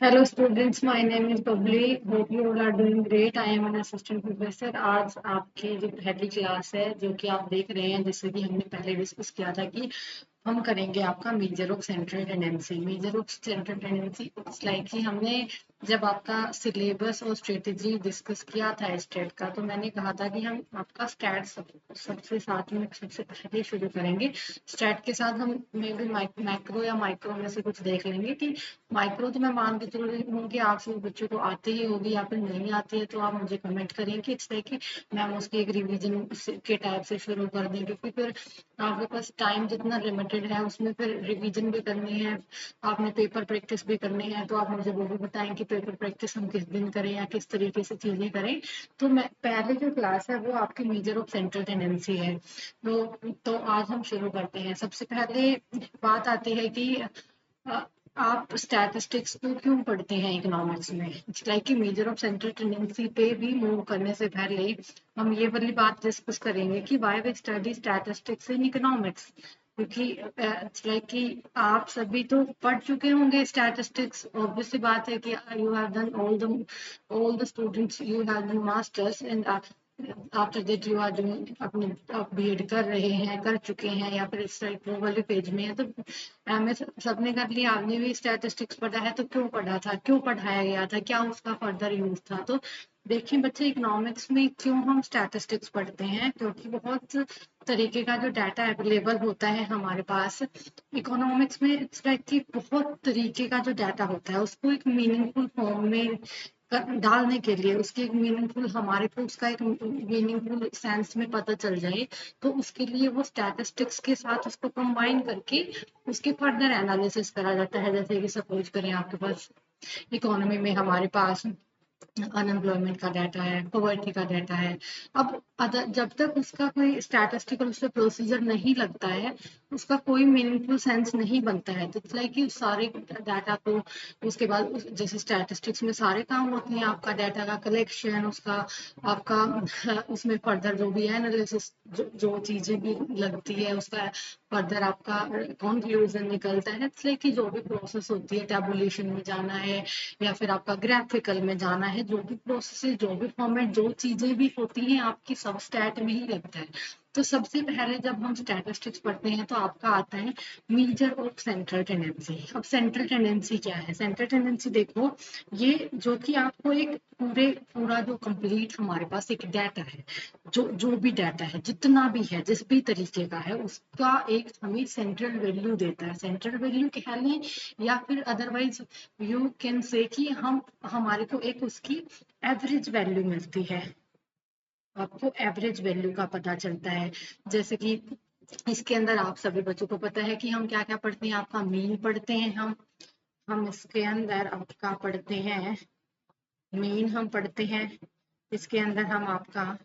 Hello students, my name is Bubbly. Hope you all are doing great. I am an assistant professor. आज आपकी जो पहली class है जो कि आप देख रहे हैं, जैसे कि हमने पहले डिस्कस किया था कि हम करेंगे आपका measure of central tendency. Measure of central tendency it's like कि हमने जब आपका सिलेबस और स्ट्रेटेजी डिस्कस किया था स्टेट का, तो मैंने कहा था कि हम आपका स्टैट सबसे साथ में सबसे पहले शुरू करेंगे। स्टैट के साथ हम मे भी मैक्रो या माइक्रो में से कुछ देख लेंगे कि माइक्रो तो मैं मान के चल रही हूँ कि आप सभी बच्चों को आती ही होगी या फिर नहीं आती है, तो आप मुझे कमेंट करेंगे। इट्स लाइक कि मैम उसकी एक रिवीजन के टाइप से शुरू कर दें, क्योंकि फिर आपके पास टाइम जितना लिमिटेड है उसमें फिर रिवीजन भी करनी है, आपने पेपर प्रैक्टिस भी करनी है। तो आप मुझे वो भी बताएं कि पेपर प्रैक्टिस हम किस दिन करें या किस तरीके से चीजें करें। तो मैं पहले जो क्लास है वो आपकी मेजर ऑफ सेंट्रल टेंडेंसी है। तो आज हम शुरू करते हैं। सबसे पहले बात आती है कि आप स्टैटिस्टिक्स को क्यों पढ़ते हैं इकोनॉमिक्स में। इट्स लाइक कि मेजर ऑफ सेंट्रल टेंडेंसी पे भी मूव करने से पहले हम ये वाली बात डिस्कस करेंगे कि why we study statistics in economics. क्योंकि इट्स लाइक कि आप सभी तो पढ़ चुके होंगे स्टैटिस्टिक्स। ऑब्वियसली बात है कि you have done all the students, you have done masters and after that you are doing अपने बीएड कर रहे हैं, कर चुके हैं, या फिर इस टाइप वो वाले पेज में है। तो एमए सबने कर लिया, आपने भी स्टैटिस्टिक्स पढ़ा है, तो क्यों पढ़ा था, क्यों पढ़ाया गया था, क्या उसका फर्दर यूज था। तो देखिए बच्चे, इकोनॉमिक्स में क्यों हम स्टैटिस्टिक्स पढ़ते हैं, क्योंकि बहुत तरीके का जो डाटा अवेलेबल होता है हमारे पास इकोनॉमिक्स में। इट्स लाइक कि बहुत तरीके का जो डाटा होता है उसको एक मीनिंगफुल फॉर्म में डालने के लिए, उसकी एक मीनिंगफुल, हमारे को उसका एक मीनिंगफुल सेंस में पता चल जाए, तो उसके लिए वो स्टैटिस्टिक्स के साथ उसको कंबाइन करके उसके फर्दर एनालिसिस करा जाता है। जैसे कि सपोज करें आपके पास इकोनॉमी में हमारे पास अनएम्प्लॉयमेंट का डाटा है, पॉवर्टी का डाटा है। अब जब तक उसका कोई स्टैटिस्टिकल उससे प्रोसीजर नहीं लगता है, उसका कोई मीनिंगफुल सेंस नहीं बनता है। तो लाइक कि सारे डाटा को उसके बाद जैसे स्टैटिस्टिक्स में सारे काम होते हैं, आपका डाटा का कलेक्शन, उसका आपका उसमें फर्दर जो भी है एनालिसिस, जो चीजें भी लगती है उसका फर्दर आपका कंक्लूजन निकलता है। इसलिए कि जो भी प्रोसेस होती है, टेबुलेशन में जाना है या फिर आपका ग्राफिकल में जाना है, जो भी प्रोसेस, जो भी फॉर्मेट, जो चीजें भी होती हैं आपकी सब स्टैट में ही लगता है। तो सबसे पहले जब हम स्टैटिस्टिक्स पढ़ते हैं तो आपका आता है मेजर ऑफ सेंट्रल टेंडेंसी। अब सेंट्रल टेंडेंसी क्या है? सेंट्रल टेंडेंसी देखो, ये जो कि आपको एक पूरा जो कंप्लीट हमारे पास एक डाटा है, जो भी डाटा है, जितना भी है, जिस भी तरीके का है, उसका एक हमें सेंट्रल वैल्यू देता है। सेंट्रल वैल्यू कह लें या फिर अदरवाइज यू कैन से कि हम हमारे को एक उसकी एवरेज वैल्यू मिलती है। आपको एवरेज वैल्यू का पता चलता है। जैसे कि इसके अंदर आप सभी बच्चों को पता है कि हम क्या क्या पढ़ते हैं। आपका मीन पढ़ते हैं, हम इसके अंदर आपका पढ़ते हैं मीन, हम पढ़ते हैं इसके अंदर हम आपका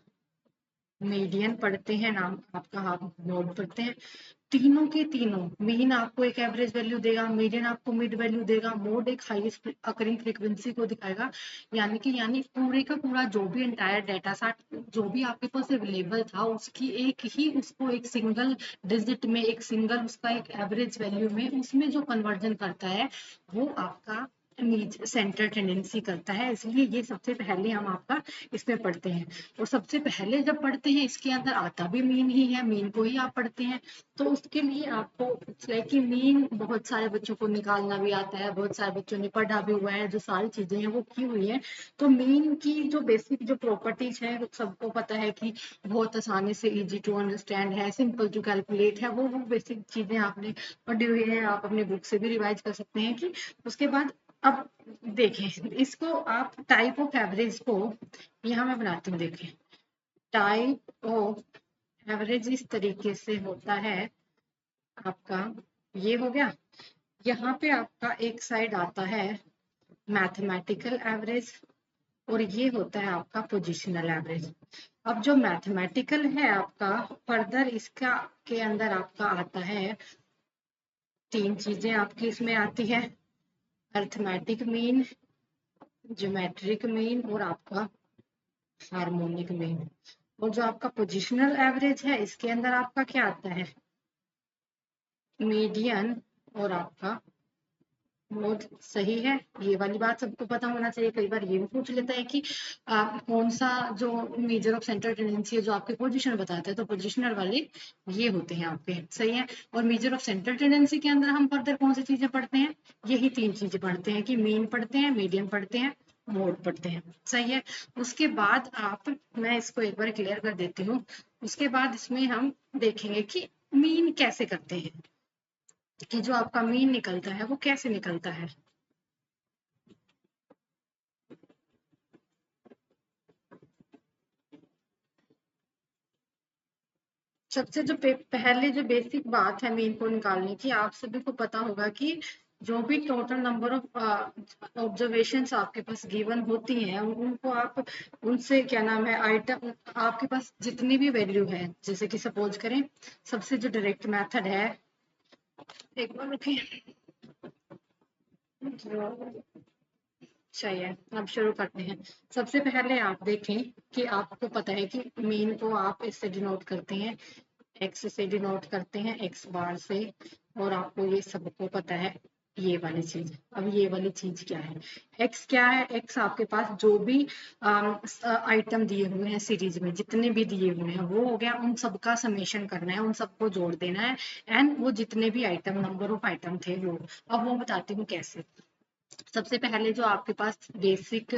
मीडियन पढ़ते हैं, नाम आपका आप मोड पढ़ते हैं। तीनों के तीनों, मीन आपको एक एवरेज वैल्यू देगा, मीडियन आपको मिड वैल्यू देगा, मोड एक हाईएस्ट अकरिंग फ्रीक्वेंसी को दिखाएगा। यानी पूरे का पूरा जो भी एंटायर डाटा सेट जो भी आपके पास अवेलेबल था, उसकी एक ही, उसको एक सिंगल डिजिट में, एक सिंगल उसका एक एवरेज वैल्यू में, उसमें जो कन्वर्जन करता है वो आपका सेंट्रल टेंडेंसी करता है। इसलिए ये सबसे पहले हम आपका इसमें पढ़ते हैं। और सबसे पहले जब पढ़ते हैं इसके अंदर आता भी मीन ही है, मीन को ही आप पढ़ते हैं। तो उसके लिए आपको लाइक कि मीन बहुत सारे बच्चों को निकालना भी आता है, बहुत सारे बच्चों ने पढ़ा भी हुआ है, जो सारी चीजें हैं वो की हुई है। तो मीन की जो बेसिक जो प्रॉपर्टीज है वो सबको पता है कि बहुत आसानी से इजी टू अंडरस्टैंड है, सिंपल टू कैलकुलेट है। वो बेसिक चीजें आपने पढ़ी हुई है, आप अपने बुक से भी रिवाइज कर सकते हैं। कि उसके बाद अब देखें इसको आप टाइप ऑफ एवरेज को यहाँ मैं बनाती हूँ। देखें, टाइप ऑफ एवरेज इस तरीके से होता है आपका। ये हो गया। यहाँ पे आपका एक साइड आता है मैथमेटिकल एवरेज और ये होता है आपका पोजिशनल एवरेज। अब जो मैथमेटिकल है आपका, फर्दर इसका के अंदर आपका आता है तीन चीजें आपकी इसमें आती है, अर्थमेटिक मीन, ज्योमेट्रिक मीन और आपका हार्मोनिक मीन। और जो आपका पोजिशनल एवरेज है इसके अंदर आपका क्या आता है, मीडियन और आपका बहुत सही है। ये वाली बात सबको पता होना चाहिए। कई बार ये भी पूछ लेता है कि कौन सा जो मेजर ऑफ सेंट्रल टेंडेंसी है जो आपकी पोजीशन बताता है, तो पोजिशनर वाले ये होते हैं आपके, सही है। और मेजर ऑफ सेंट्रल टेंडेंसी के अंदर हम फर्दर कौन सी चीजें पढ़ते हैं, यही 3 चीजें पढ़ते हैं कि मीन पढ़ते हैं, मीडियन पढ़ते हैं, मोड पढ़ते हैं, सही है। उसके बाद मैं इसको एक बार क्लियर कर देती हूँ। उसके बाद इसमें हम देखेंगे कि मीन कैसे करते हैं, कि जो आपका मीन निकलता है वो कैसे निकलता है। सबसे जो पहले जो बेसिक बात है मीन को निकालने की, आप सभी को पता होगा कि जो भी टोटल नंबर ऑफ ऑब्जर्वेशंस आपके पास गिवन होती हैं, उनको आप उनसे क्या नाम है आइटम, आपके पास जितनी भी वैल्यू है, जैसे कि सपोज करें सबसे जो डायरेक्ट मेथड है, एक बार रुकिए, चाहिए। अब शुरू करते हैं। सबसे पहले आप देखें कि आपको पता है कि मीन को आप इससे डिनोट करते हैं, एक्स से डिनोट करते हैं, एक्स बार से। और आपको ये सबको पता है ये वाली चीज। अब ये वाली चीज क्या है, एक्स क्या है, एक्स आपके पास जो भी आइटम दिए हुए हैं सीरीज में, जितने भी दिए हुए हैं वो हो गया, उन सबका समेशन करना है, उन सबको जोड़ देना है। एंड वो जितने भी आइटम, नंबर ऑफ आइटम थे वो, अब वो बताती हूँ कैसे। सबसे पहले जो आपके पास बेसिक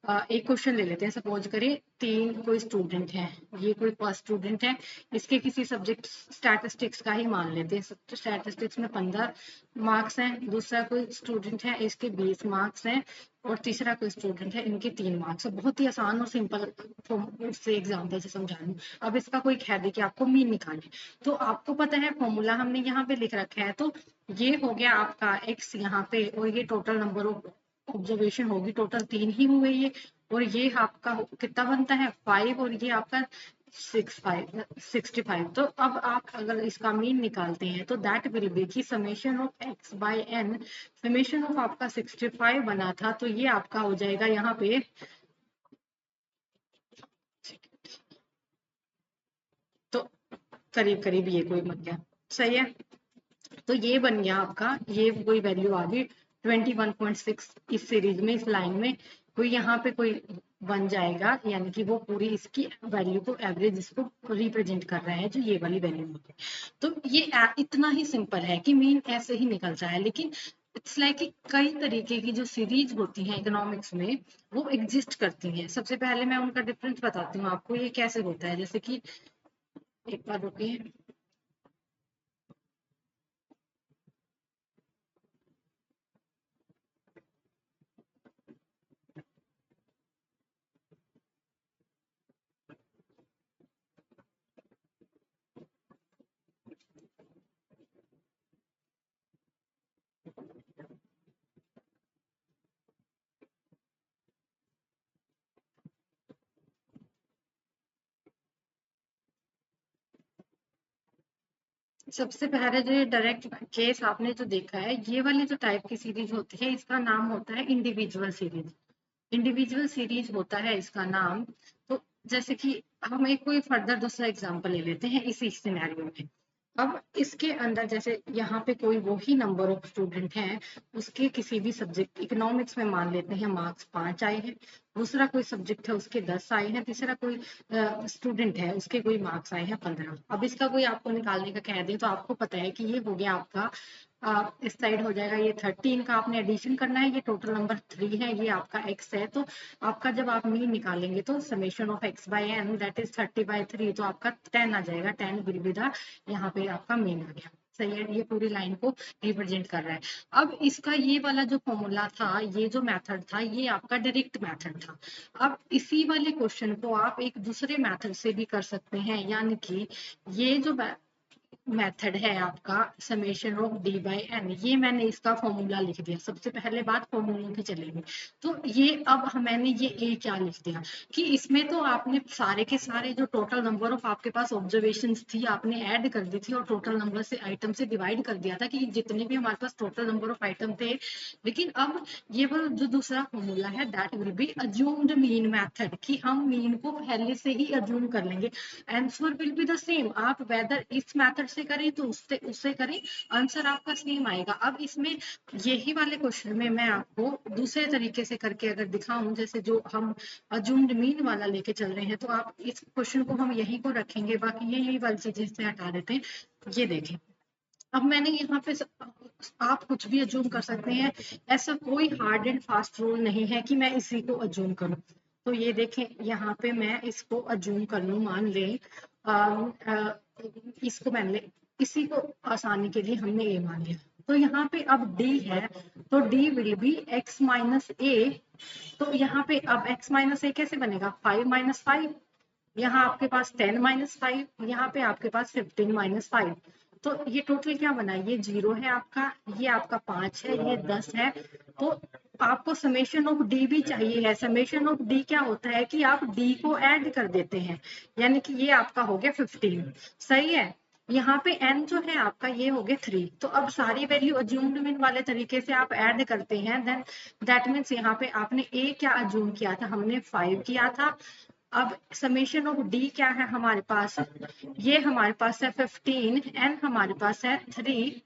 एक क्वेश्चन ले लेते हैं। सपोज करें तीन कोई स्टूडेंट है, ये कोई फर्स्ट स्टूडेंट है, इसके किसी सब्जेक्ट स्टैटिस्टिक्स का ही मान लेते हैं। स्टैटिस्टिक्स में 15 मार्क्स हैं। दूसरा कोई स्टूडेंट है, इसके 20 मार्क्स हैं। और तीसरा कोई स्टूडेंट है, इनके 3 मार्क्स। बहुत ही आसान और सिंपल से एग्जाम्पल से समझा लूँ। अब इसका कोई कह दे कि आपको मीन निकालना, तो आपको पता है फॉर्मूला हमने यहाँ पे लिख रखा है। तो ये हो गया आपका एक्स यहाँ पे, और ये टोटल नंबर ऑफ ऑब्जर्वेशन होगी, टोटल 3 ही हुए ये। और ये आपका कितना बनता है 5, और ये आपका 65। तो अब आप अगर इसका मीन निकालते हैं तो दैट विल बी की summation of X by N. Summation of आपका 65 बना था, तो ये आपका हो जाएगा यहाँ पे, तो करीब करीब ये कोई बन गया, सही है। तो ये बन गया आपका, ये कोई वैल्यू आ गई 21.6 इस सीरीज में, इस लाइन में कोई यहाँ पे कोई बन जाएगा, यानी कि वो पूरी इसकी वैल्यू को, एवरेज इसको रिप्रेजेंट कर रहा है, जो ये वाली वैल्यू होती है। तो ये इतना ही सिंपल है कि मीन ऐसे ही निकलता है। लेकिन इट्स लाइक कि कई तरीके की जो सीरीज होती हैं इकोनॉमिक्स में, वो एग्जिस्ट करती हैं। सबसे पहले मैं उनका डिफरेंस बताती हूँ आपको, ये कैसे होता है। जैसे कि एक बार रुकिए, सबसे पहले जो ये डायरेक्ट केस आपने जो देखा है, ये वाली जो टाइप की सीरीज होती है, इसका नाम होता है इंडिविजुअल सीरीज। इंडिविजुअल सीरीज होता है इसका नाम। तो जैसे कि हम एक कोई फर्दर दूसरा एग्जांपल ले लेते हैं इसी सिनेरियो में। अब इसके अंदर जैसे यहाँ पे कोई वही नंबर ऑफ स्टूडेंट हैं, उसके किसी भी सब्जेक्ट, इकोनॉमिक्स में मान लेते हैं मार्क्स 5 आए हैं। दूसरा कोई सब्जेक्ट है उसके 10 आए हैं। तीसरा कोई स्टूडेंट है, उसके कोई मार्क्स आए हैं 15। अब इसका कोई आपको निकालने का कह दे, तो आपको पता है कि ये हो गया आपका, इस साइड हो जाएगा ये 13 का आपने एडिशन करना है, ये टोटल नंबर 3 है, ये आपका x है। तो आपका जब आप मीन निकालेंगे तो summation of x by n that is 30/3, तो आपका 10 आ जाएगा। 10 विल बी द, यहाँ पे आपका मीन आ गया, सही है। ये पूरी लाइन को रिप्रेजेंट कर रहा है। अब इसका ये वाला जो फॉर्मूला था, ये जो मेथड था, ये आपका डायरेक्ट मेथड था। अब इसी वाले क्वेश्चन को आप एक दूसरे मेथड से भी कर सकते हैं, यानी कि ये जो मेथड है आपका summation of D by N, ये मैंने इसका फॉर्मूला लिख दिया। सबसे पहले बात फॉर्मूलों की चलेगी। तो ये अब मैंने ये ए क्या लिख दिया कि इसमें तो आपने सारे के सारे जो टोटल नंबर ऑफ आपके पास ऑब्जर्वेशंस थी, आपने ऐड कर दी थी और टोटल नंबर से आइटम से डिवाइड कर दिया था कि जितने भी हमारे पास टोटल नंबर ऑफ आइटम थे। लेकिन अब ये वो जो दूसरा फॉर्मूला है, that will B assumed mean method, कि हम मीन को पहले से ही अज्यूम कर लेंगे। Answer will be the same. आप वेदर इस मेथड से करें तो उससे उससे करें, आंसर आपका सेम आएगा। अब इसमें यही वाले क्वेश्चन में मैं आपको दूसरे तरीके से करके अगर दिखाऊं, जैसे जो हम अज्यूम्ड मीन वाला लेके चल रहे हैं, तो आप इस क्वेश्चन को हम यहीं को रखेंगे, बाकी यही वाली चीजें से हटा देते हैं। ये देखें, अब मैंने यहाँ पे आप कुछ भी अज्यूम कर सकते हैं, ऐसा कोई हार्ड एंड फास्ट रूल नहीं है कि मैं इसी को अज्यूम करूं। तो ये देखें, यहाँ पे मैं इसको अज्यूम कर लूं, मान ले इसको मान ले, इसी को आसानी के लिए हमने ए मान लिया। तो यहाँ पे अब डी है, तो d will be x minus a. तो यहाँ पे अब x माइनस ए कैसे बनेगा, 5 माइनस 5, यहाँ आपके पास 10 माइनस 5, यहाँ पे आपके पास 15 माइनस 5। तो ये टोटल क्या बना, ये 0 है आपका, ये आपका 5 है, ये 10 है। तो आपको समेशन ऑफ डी भी चाहिए है। समेशन ऑफ डी क्या होता है कि आप डी को ऐड कर देते हैं, यानी कि ये आपका हो गया 15, सही है। यहाँ पे n जो है आपका ये हो गया 3। तो अब सारी वैल्यू अज्यूम्ड मीन वाले तरीके से आप ऐड करते हैं, देन दैट मीन्स यहाँ पे आपने a क्या अज्यूम किया था, हमने 5 किया था। अब समेशन ऑफ डी क्या है हमारे पास, ये हमारे पास है 15, n हमारे पास है 3,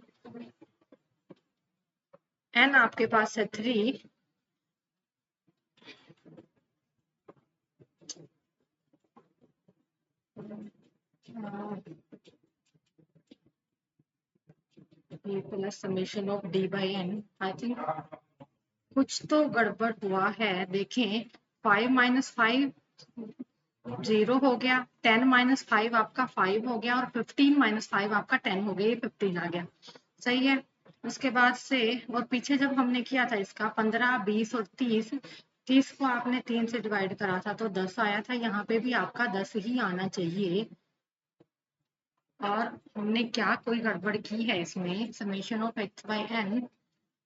n आपके पास है 3, plus summation of D by N. I think कुछ तो गड़बड़ हुआ है, देखें 5 माइनस 5 0 हो गया, 10 माइनस 5 आपका 5 हो गया, और 15 माइनस 5 आपका 10 हो गया, ये 15 आ गया, सही है। उसके बाद से, और पीछे जब हमने किया था इसका 15, 20 और 30, 30 को आपने 3 से डिवाइड करा था तो 10 आया था, यहाँ पे भी आपका 10 ही आना चाहिए। और हमने क्या कोई गड़बड़ की है इसमें, summation of X by N,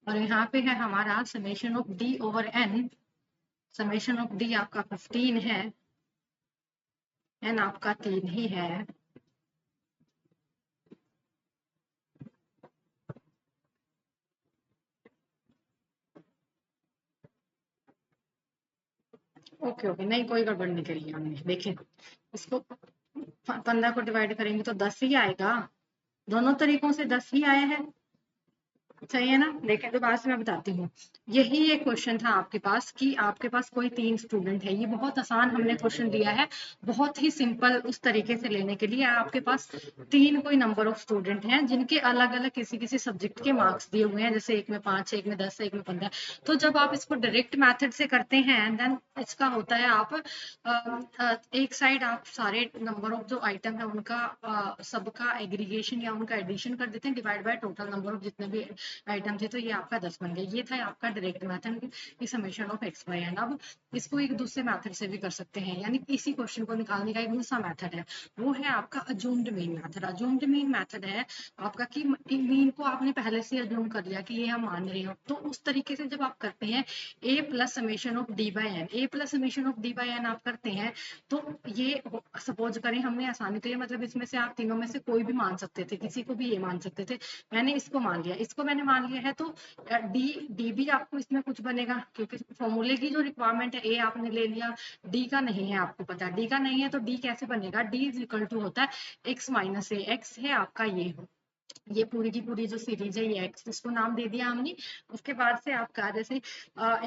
और यहाँ पे है हमारा summation of D over N. Summation of D आपका 15 है, एन आपका 3 ही है। ओके ओके, नहीं कोई गड़बड़ नहीं करी हमने। देखें, इसको 15 को डिवाइड करेंगे तो 10 ही आएगा, दोनों तरीकों से 10 ही आया है, सही है ना। देखें तो बाद से मैं बताती हूँ। यही एक क्वेश्चन था आपके पास कि आपके पास कोई 3 स्टूडेंट है, ये बहुत आसान हमने क्वेश्चन दिया है, बहुत ही सिंपल उस तरीके से लेने के लिए। आपके पास 3 कोई नंबर ऑफ स्टूडेंट हैं जिनके अलग अलग किसी किसी सब्जेक्ट के मार्क्स दिए हुए हैं, जैसे एक में 5 है, एक में 10 है, एक में 15। तो जब आप इसको डायरेक्ट मैथड से करते हैं, देन इसका होता है आप एक साइड आप सारे नंबर ऑफ जो आइटम है उनका सबका एग्रीगेशन या उनका एडिशन कर देते हैं, divide by total number of जितने भी आइटम थे, तो ये आपका 10 बन गया। ये था आपका डायरेक्ट मेथड की summation of X by N. अब इसको एक दूसरे मेथड से भी कर सकते हैं, यानी इसी क्वेश्चन को निकालने का एक दूसरा मेथड है, वो है आपका assumed mean method. Assumed mean method है आपका कि मीन को आपने पहले से अज्यूम कर लिया कि ये हम मान रहे हो, तो उस तरीके से जब आप करते हैं a plus summation of D by N, a plus summation of D by N आप करते हैं, तो ये सपोज करें हमने आसानी के लिए, मतलब इसमें से आप तीनों में से कोई भी मान सकते थे, किसी को भी ये मान सकते थे। मैंने इसको मान लिया, इसको मैंने मान लिया है, तो डी भी आपको इसमें कुछ बनेगा, क्योंकि फॉर्मूले की जो रिक्वायरमेंट है ए आपने ले लिया, डी का नहीं है, आपको पता है डी का नहीं है, तो डी कैसे बनेगा, डी इज इक्वल टू होता है एक्स माइनस ए। एक्स है आपका ये पूरी की पूरी जो सीरीज है, ये एक्स, इसको नाम दे दिया हमने। उसके बाद से आपका जैसे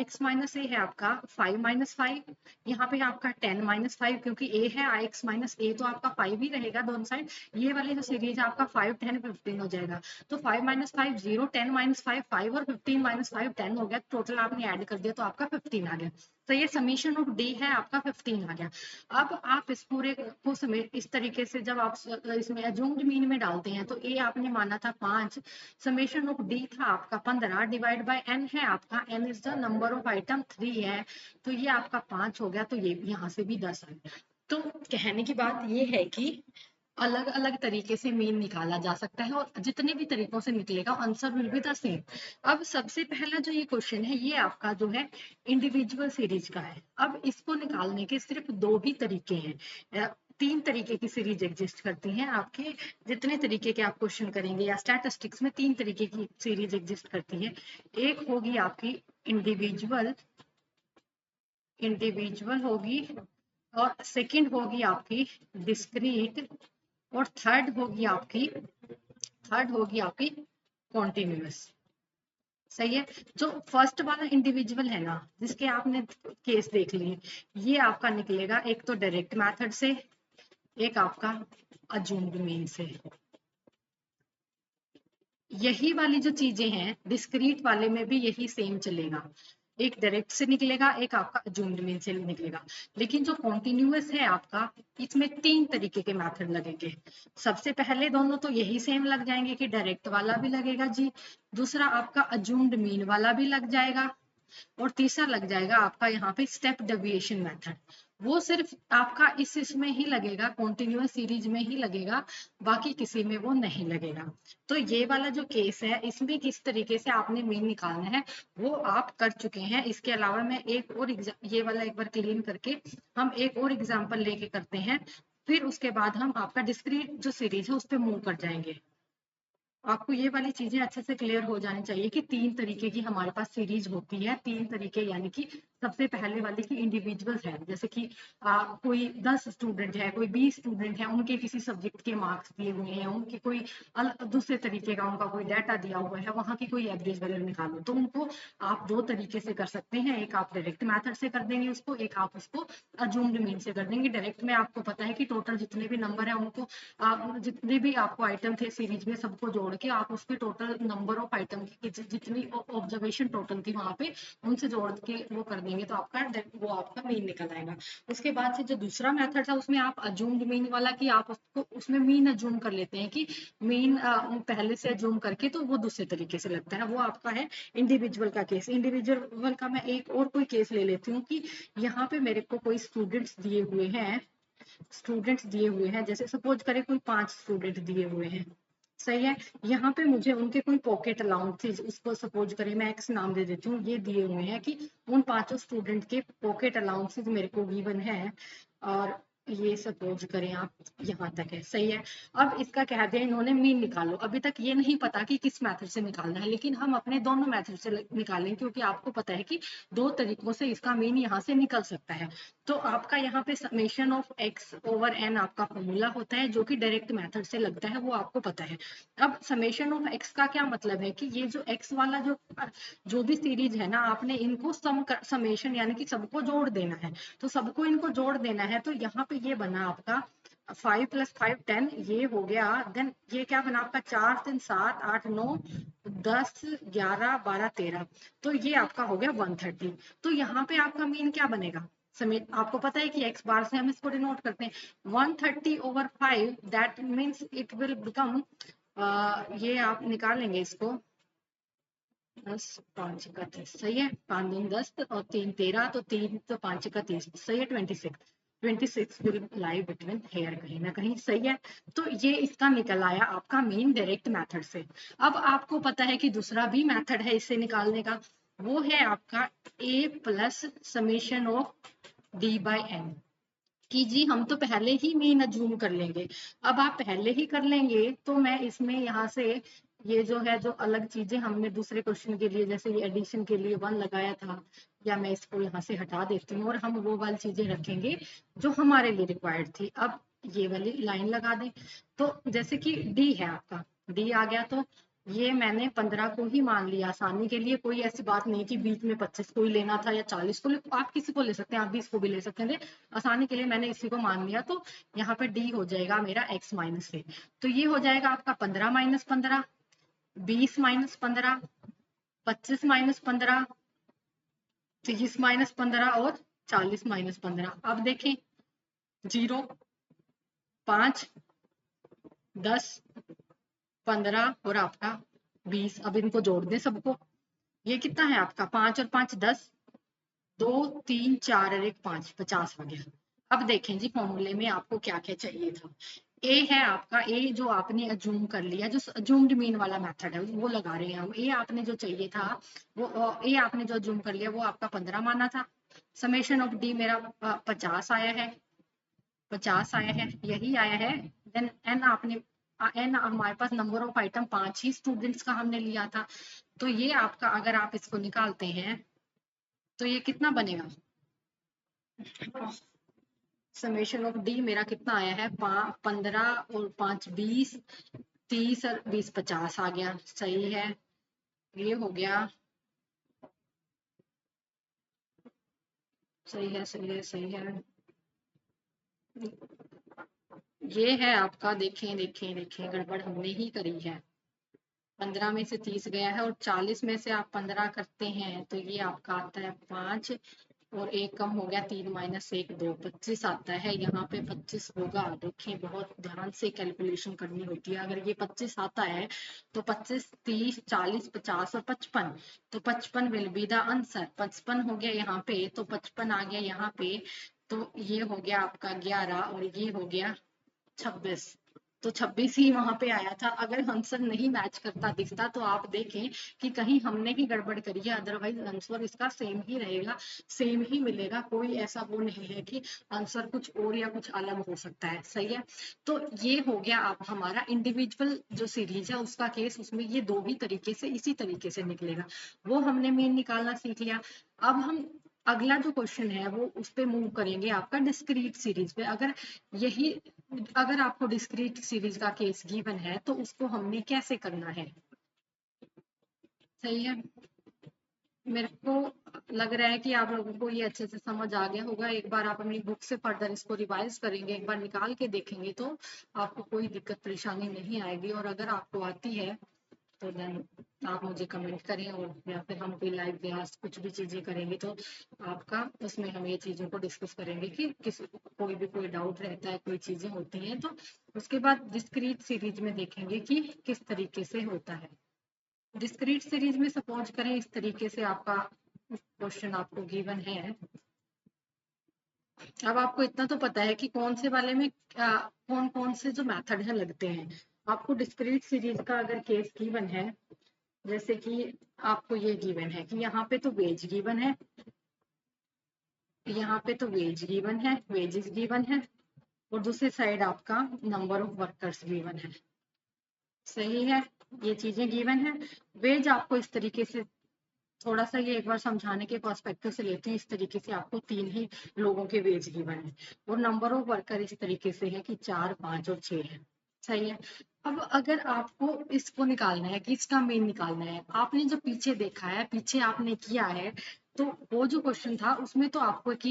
एक्स माइनस ए है आपका 5 माइनस 5, यहाँ पे आपका 10 माइनस 5, क्योंकि ए है एक्स माइनस ए, तो आपका 5 ही रहेगा दोनों साइड। ये वाली जो सीरीज है आपका 5 10 15 हो जाएगा, तो 5 माइनस 5 0, 10 माइनस 5 5, और 15 माइनस 5 10 हो गया, टोटल आपने ऐड कर दिया तो आपका 15 आ गया। तो ये समीशन ऑफ डी है आपका 15 आ गया। अब आप इस पूरे को इस तरीके से जब आप इसमें अज्यूम्ड मीन में डालते हैं, तो ए आपने माना था 5, समेशन ऑफ डी था आपका 15, डिवाइड बाय एन है आपका, N is the number of item 3 है, तो ये आपका 5 हो गया, तो ये यहाँ से भी 10 आ गया। तो कहने की बात ये है कि अलग अलग तरीके से मीन निकाला जा सकता है, और जितने भी तरीकों से निकलेगा answer will be the same. अब सबसे पहला जो ये क्वेश्चन है, ये आपका जो है इंडिविजुअल सीरीज का है। अब इसको निकालने के सिर्फ 2 ही तरीके हैं, 3 तरीके की सीरीज एग्जिस्ट करती हैं। आपके जितने तरीके के आप क्वेश्चन करेंगे या स्टैटिस्टिक्स में 3 तरीके की सीरीज एग्जिस्ट करती है। एक होगी आपकी इंडिविजुअल होगी, और सेकंड होगी आपकी डिस्क्रीट, और थर्ड होगी आपकी कॉन्टिन्यूअस। सही है। जो फर्स्ट वाला इंडिविजुअल है ना, जिसके आपने केस देख लिए, ये आपका निकलेगा एक तो डायरेक्ट मेथड से, एक आपका अज्यूम्ड मीन से। यही वाली जो चीजें हैं डिस्क्रीट वाले में भी यही सेम चलेगा, एक डायरेक्ट से निकलेगा, एक आपका अज्यूम्ड मीन से निकलेगा। लेकिन जो कॉन्टिन्यूअस है आपका, इसमें 3 तरीके के मेथड लगेंगे। सबसे पहले दोनों तो यही सेम लग जाएंगे कि डायरेक्ट वाला भी लगेगा जी, दूसरा आपका अज्यूम्ड मीन वाला भी लग जाएगा, और तीसरा लग जाएगा आपका यहाँ पे स्टेप डेविएशन मेथड। वो सिर्फ आपका इसमें ही लगेगा, कॉन्टिन्यूअस सीरीज में ही लगेगा, बाकी किसी में वो नहीं लगेगा। तो ये वाला जो केस है, इसमें किस तरीके से आपने मीन निकालना है वो आप कर चुके हैं। इसके अलावा मैं एक और ये वाला एक बार क्लीन करके हम एक और एग्जाम्पल लेके करते हैं, फिर उसके बाद हम आपका डिस्क्रीट जो सीरीज है उस पर मूव कर जाएंगे। आपको ये वाली चीजें अच्छे से क्लियर हो जानी चाहिए कि 3 तरीके की हमारे पास सीरीज होती है। 3 तरीके यानी कि सबसे पहले वाली की इंडिविजुअल्स है, जैसे कि कोई 10 स्टूडेंट है, कोई 20 स्टूडेंट है, उनके किसी सब्जेक्ट के मार्क्स दिए हुए हैं, उनके कोई दूसरे तरीके का उनका कोई डाटा दिया हुआ है, वहां की कोई एवरेज वैल्यू निकालो। तो उनको आप 2 तरीके से कर सकते हैं, एक आप डायरेक्ट मेथड से कर देंगे उसको, एक आप उसको अज्यूम्ड मीन से कर देंगे। डायरेक्ट में आपको पता है कि टोटल जितने भी नंबर है उनको जितने भी आपको आइटम थे सीरीज में सबको जोड़ के आप उसके टोटल नंबर ऑफ आइटम की जितनी ऑब्जर्वेशन टोटल थी वहां पे उनसे जोड़ के वो कर देंगे, तो आपका मीन निकल आएगा। उसके बाद से जो दूसरा मेथड था उसमें आप अज्यूम्ड मीन वाला कि आप उसको उसमें मीन अज्यूम कर लेते हैं कि मीन पहले से अज्यूम करके, तो वो दूसरे तरीके से लगता है। वो आपका है इंडिविजुअल का केस। इंडिविजुअल का मैं एक और कोई केस ले लेती हूँ कि यहाँ पे मेरे को कोई स्टूडेंट्स दिए हुए हैं, जैसे सपोज करें कोई 5 स्टूडेंट दिए हुए हैं। सही है। यहाँ पे मुझे उनके कोई पॉकेट अलाउंस, उसको सपोज करें मैं एक्स नाम दे देती हूँ, ये दिए हुए हैं कि उन 5 स्टूडेंट के पॉकेट अलाउंसेस मेरे को गिवन है, और ये सपोज करें आप यहाँ तक है। सही है। अब इसका कह दिया इन्होंने मीन निकालो। अभी तक ये नहीं पता कि किस मेथड से निकालना है, लेकिन हम अपने दोनों मेथड से निकालेंगे, क्योंकि आपको पता है कि 2 तरीकों से इसका मीन यहाँ से निकल सकता है। तो आपका यहाँ पे summation of X over N आपका फॉर्मूला होता है, जो कि डायरेक्ट मेथड से लगता है, वो आपको पता है। अब समेशन ऑफ एक्स का क्या मतलब है कि ये जो एक्स वाला जो भी सीरीज है ना, आपने इनको समेशन यानी कि सबको जोड़ देना है। तो सबको इनको जोड़ देना है, तो यहाँ पे ये बना आपका 5 + 5 10, ये हो गया। देन ये क्या बना आपका 4 3 7 8 9 10 11 12 13, तो ये आपका हो गया 130। तो यहाँ पे आपका मीन क्या बनेगा? समय आपको पता है कि x बार से हम इसको डिनोट करते हैं 130/5, that means it will become, ये आप निकालेंगे इसको 10 5 का 30। सही है। 5 दूनी 10 और 3 13, तो 3 तो 5 का 30। सही है। 26 विल लाई बिटवीन हेयर, कहीं ना कहीं। सही है। तो ये इसका निकल आया आपका मीन डायरेक्ट मेथड से। अब आपको पता है कि दूसरा भी मेथड है इससे निकालने का, वो है आपका a plus summation of d/n, कि जी हम तो पहले ही मीन अज्यूम कर लेंगे। अब आप पहले ही कर लेंगे तो मैं इसमें यहाँ से ये जो है, जो अलग चीजें हमने दूसरे क्वेश्चन के लिए जैसे ये एडिशन के लिए 1 लगाया था, या मैं इसको यहाँ से हटा देती हूँ और हम वो वाली चीजें रखेंगे जो हमारे लिए रिक्वायर्ड थी। अब ये वाली लाइन लगा दें, तो जैसे कि डी है आपका, डी आ गया, तो ये मैंने 15 को ही मान लिया आसानी के लिए। कोई ऐसी बात नहीं कि बीच में 25 को ही लेना था या 40 को आप किसी को ले सकते हैं, आप 20 को भी ले सकते हैं। आसानी के लिए मैंने इसी को मान लिया, तो यहाँ पे डी हो जाएगा मेरा x माइनस से। तो ये हो जाएगा आपका 15 - 15, 20 - 15, 25 - 15, 30 - 15 और 40 - 15। अब देखें 0 5 10 15 और आपका 20। अब इनको जोड़ दें सबको, ये कितना है आपका 5 और 5 10, 2 3 4 और 1 5, 50 हो गया। अब देखें जी फॉर्मूले में आपको क्या क्या चाहिए था। ए है आपका, ए जो आपने अज्यूम कर लिया, जो अज्यूम्ड मीन वाला मेथड है वो लगा रहे हैं हम। ए आपने जो चाहिए था वो, ए आपने जो अज्यूम कर लिया वो आपका 15 माना था। समेशन ऑफ डी मेरा 50 आया है, 50 आया है, यही आया है। देन एन आपने, एन हमारे पास नंबर ऑफ आइटम 5 ही स्टूडेंट्स का हमने लिया था, तो ये आपका अगर आप इसको निकालते हैं तो ये कितना बनेगा समेशन ऑफ डी मेरा कितना आया है 15 और 5 20, 30 और 20 50 आ गया। सही है, ये हो गया। सही है, सही है, सही है। ये है आपका, देखें देखें देखें, गड़बड़ हमने ही करी है। 15 में से 30 गया है और 40 में से आप 15 करते हैं तो ये आपका आता है 5 और एक कम हो गया, 3 माइनस 1 2, 25 आता है। यहाँ पे 25 होगा, देखिए बहुत ध्यान से कैलकुलेशन करनी होती है। अगर ये 25 आता है तो 25 30 40 50 और 55, तो 55 विल बी द आंसर। 55 हो गया यहाँ पे, तो 55 आ गया यहाँ पे, तो ये हो गया आपका 11 और ये हो गया 26। तो 26 ही वहां पे आया था। अगर आंसर नहीं मैच करता दिखता तो आप देखें कि कहीं हमने ही गड़बड़ करी है, अदरवाइज आंसर इसका सेम ही रहेगा, सेम ही मिलेगा। कोई ऐसा वो नहीं है कि आंसर कुछ और या कुछ अलग हो सकता है। सही है, तो ये हो गया आप हमारा इंडिविजुअल जो सीरीज है उसका केस। उसमें ये दो ही तरीके से, इसी तरीके से निकलेगा, वो हमने मीन निकालना सीख लिया। अब हम अगला जो क्वेश्चन है वो उस पे मूव करेंगे, आपका डिस्क्रीट सीरीज पे। यही अगर आपको डिस्क्रीट सीरीज का केस गिवन है तो उसको हमने कैसे करना है। सही है, मेरे को लग रहा है कि आप लोगों को ये अच्छे से समझ आ गया होगा। एक बार आप अपनी बुक से फर्दर इसको रिवाइज करेंगे, एक बार निकाल के देखेंगे तो आपको कोई दिक्कत परेशानी नहीं आएगी। और अगर आपको आती है तो देन आप मुझे कमेंट करें, और या फिर हम कोई लाइव क्लास कुछ भी चीजें करेंगे तो आपका उसमें हम ये चीजों को डिस्कस करेंगे कि किसी कोई भी कोई डाउट रहता है, कोई चीजें होती हैं तो उसके बाद डिस्क्रीट सीरीज में देखेंगे कि किस तरीके से होता है। डिस्क्रीट सीरीज में सपोज करें इस तरीके से आपका क्वेश्चन आपको गिवन है। अब आपको इतना तो पता है कि कौन से वाले में कौन कौन से जो मेथड है लगते हैं। आपको डिस्क्रीट सीरीज का अगर केस गिवन है, जैसे कि आपको ये गिवन है कि यहाँ पे तो वेज गिवन है, यहाँ पे तो वेज गिवन है, वेजेस गिवन है, और दूसरी साइड आपका नंबर ऑफ वर्कर्स गिवन है। सही है, ये चीजें गिवन है। वेज आपको इस तरीके से, थोड़ा सा ये एक बार समझाने के पर्सपेक्टिव से लेते हैं, इस तरीके से आपको 3 ही लोगों के वेज गिवन है, और नंबर ऑफ वर्कर इस तरीके से है कि 4 5 और 6 है। सही है, अब अगर आपको इसको निकालना है कि इसका मीन निकालना है, आपने जो पीछे देखा है, पीछे आपने किया है, तो वो जो क्वेश्चन था उसमें तो आपको कि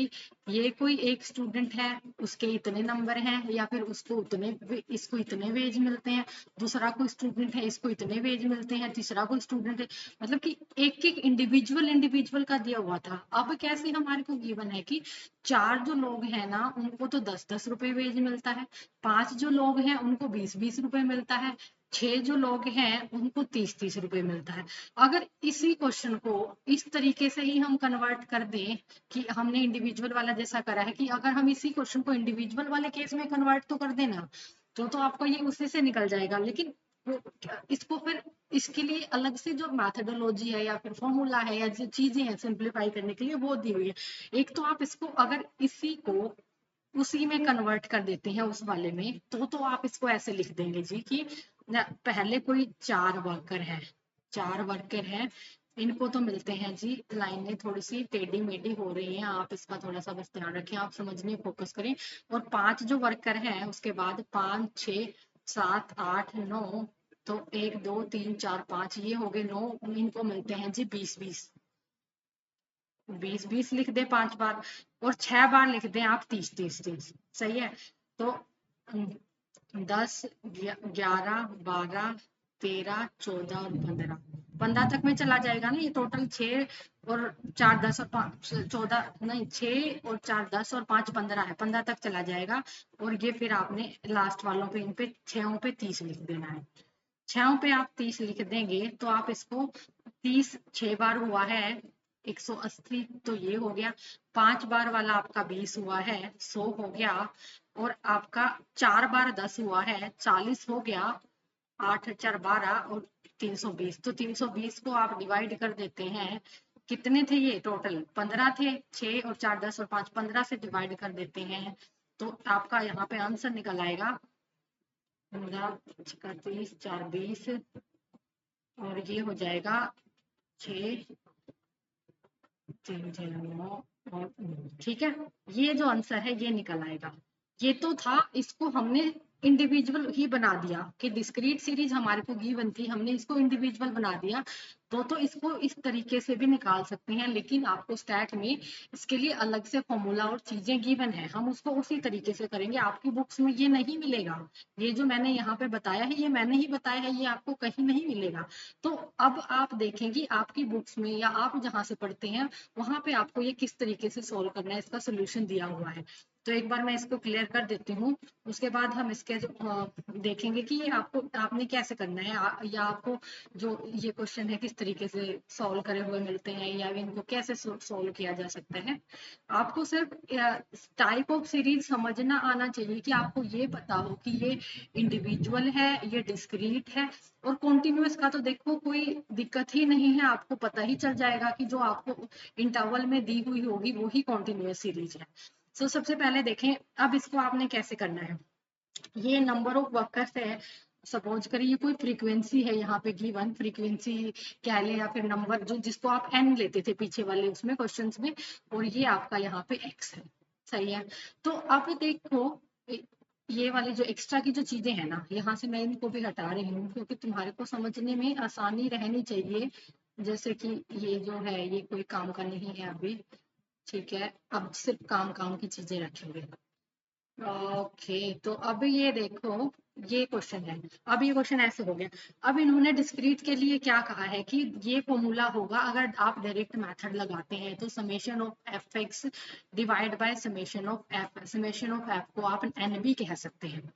ये कोई एक स्टूडेंट है, उसके इतने नंबर हैं, या फिर उसको उतने, इसको इतने वेज मिलते हैं, दूसरा कोई स्टूडेंट है इसको इतने वेज मिलते हैं, तीसरा कोई स्टूडेंट है, मतलब कि एक एक इंडिविजुअल का दिया हुआ था। अब कैसे हमारे को गिवन है कि 4 जो लोग हैं ना उनको तो 10 10 रुपए वेज मिलता है, 5 जो लोग हैं उनको 20 20 रुपए मिलता है, 6 जो लोग हैं उनको 30 30 रुपए मिलता है। अगर इसी क्वेश्चन को इस तरीके से ही हम कन्वर्ट कर दें कि हमने इंडिविजुअल वाला जैसा करा है, कि अगर हम इसी क्वेश्चन को इंडिविजुअल वाले केस में कन्वर्ट तो कर देना तो आपको ये उसी से निकल जाएगा। लेकिन इसको फिर इसके लिए अलग से जो मैथडोलॉजी है या फिर फॉर्मूला है या जो चीजें हैं सिंप्लीफाई करने के लिए वो दी हुई है। एक तो आप इसको अगर इसी को उसी में कन्वर्ट कर देते हैं उस वाले में, तो आप इसको ऐसे लिख देंगे जी कि पहले कोई 4 वर्कर है, 4 वर्कर है, इनको तो मिलते हैं जी, लाइनें थोड़ी सी टेढ़ी मेढ़ी हो रही हैं, आप इसका थोड़ा सा बस ध्यान रखें, आप समझने फोकस करें। और 5 जो वर्कर हैं उसके बाद 5 6 7 8 9, तो 1 2 3 4 5 ये हो गए 9, इनको मिलते हैं जी 20 20, 20 20 लिख दे 5 बार, और 6 बार लिख दें आप 30 30 30। सही है, तो 10 11 12 13 14 और 15, 15 तक में चला जाएगा ना ये टोटल। 6 और 4 10 और 5 14 नहीं, 6 और 4 10 और 5 15 है, 15 तक चला जाएगा। और ये फिर आपने लास्ट वालों पे, इन पे 6 पे 30 लिख देना है। 6 पे आप 30 लिख देंगे तो आप इसको 30 6 बार हुआ है 180, तो ये हो गया। 5 बार वाला आपका 20 हुआ है 100 हो गया, और आपका 4 बार 10 हुआ है 40 हो गया, 8 4 12 और 320, तो 320 को आप डिवाइड कर देते हैं। कितने थे ये टोटल? 15 थे, 6 और 4 10 और 5 15 से डिवाइड कर देते हैं, तो आपका यहाँ पे आंसर निकल आएगा 15 31 4 20, और ये हो जाएगा 6 और ठीक है, ये जो आंसर है ये निकल आएगा। ये तो था, इसको हमने इंडिविजुअल ही बना दिया कि डिस्क्रीट सीरीज हमारे को गिवन थी, हमने इसको इंडिविजुअल बना दिया। तो इसको इस तरीके से भी निकाल सकते हैं, लेकिन आपको स्टैट में इसके लिए अलग से फॉर्मूला और चीजें गिवन है, हम उसको उसी तरीके से करेंगे। आपकी बुक्स में ये नहीं मिलेगा, ये जो मैंने यहाँ पे बताया है ये मैंने ही बताया है, ये आपको कहीं नहीं मिलेगा। तो अब आप देखेंगे आपकी बुक्स में या आप जहाँ से पढ़ते हैं वहां पे आपको ये किस तरीके से सोल्व करना है, इसका सोल्यूशन दिया हुआ है। तो एक बार मैं इसको क्लियर कर देती हूँ, उसके बाद हम इसके देखेंगे कि ये आपको आपने कैसे करना है, या आपको जो ये क्वेश्चन है किस तरीके से सॉल्व करे हुए मिलते हैं, या इनको कैसे सॉल्व किया जा सकता है। आपको सिर्फ टाइप ऑफ सीरीज समझना आना चाहिए कि आपको ये पता हो कि ये इंडिविजुअल है, ये डिस्क्रीट है। और कॉन्टिन्यूअस का तो देखो कोई दिक्कत ही नहीं है, आपको पता ही चल जाएगा कि जो आपको इंटरवल में दी हुई होगी वही कॉन्टिन्यूअस सीरीज है। तो सबसे पहले देखें अब इसको आपने कैसे करना है। ये नंबर ऑफ वर्कर्स है, सपोज करिए ये कोई फ्रीक्वेंसी है, यहाँ पे गिवन फ्रीक्वेंसी कह ले या फिर नंबर जो जिसको आप एन लेते थे पीछे वाले उसमें क्वेश्चंस में, और ये आपका यहाँ पे एक्स है। सही है। तो अब देखो ये वाले जो एक्स्ट्रा की जो चीजें हैं ना, यहाँ से मैं इनको भी हटा रही हूँ क्योंकि तुम्हारे को समझने में आसानी रहनी चाहिए। जैसे कि ये जो है ये कोई काम का नहीं है अभी, ठीक है, अब सिर्फ काम काम की चीजें रखेंगे। ओके, तो अब ये देखो ये क्वेश्चन है। अब ये क्वेश्चन ऐसे हो गया, अब इन्होंने डिस्क्रीट के लिए क्या कहा है कि ये फॉर्मूला होगा अगर आप डायरेक्ट मेथड लगाते हैं तो summation of F X divide by summation of F, summation of F को आप एन भी कह सकते हैं।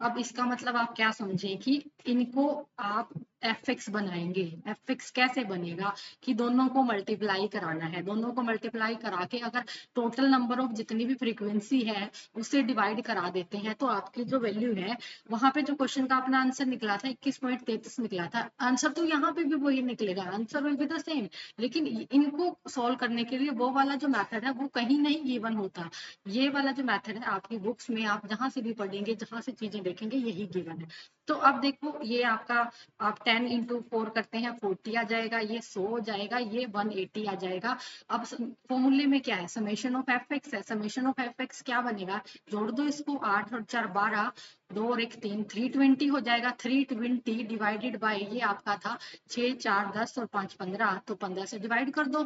अब इसका मतलब आप क्या समझे कि इनको आप एफ एक्स बनाएंगे। एफ एक्स कैसे बनेगा कि दोनों को मल्टीप्लाई कराना है, दोनों को मल्टीप्लाई करा के अगर टोटल नंबर ऑफ जितनी भी फ्रीक्वेंसी है उससे डिवाइड करा देते हैं तो आपकी जो वैल्यू है वहां पे जो क्वेश्चन का अपना आंसर निकला था 21.33 निकला था, आंसर तो यहाँ पे भी वही निकलेगा, answer will be the same. लेकिन इनको सॉल्व करने के लिए वो वाला जो मेथड है वो कहीं नहीं गिवन होता, ये वाला जो मेथड है आपकी बुक्स में आप जहां से भी पढ़ेंगे जहां से चीजें देखेंगे यही गिवन है। तो अब देखो ये आपका आप 10 इंटू 4 करते हैं 40 आ जाएगा, ये 100 हो जाएगा, ये 180 आ जाएगा। अब फॉर्मूले में क्या है, समेशन ऑफ एफ एक्स है, समेशन ऑफ एफ एक्स क्या बनेगा, जोड़ दो इसको, 8 और 4 12, 2 और 1 3, 320 हो जाएगा। 320 डिवाइडेड बाय ये आपका था 6 4 10 और 5 15, तो 15 से डिवाइड कर दो,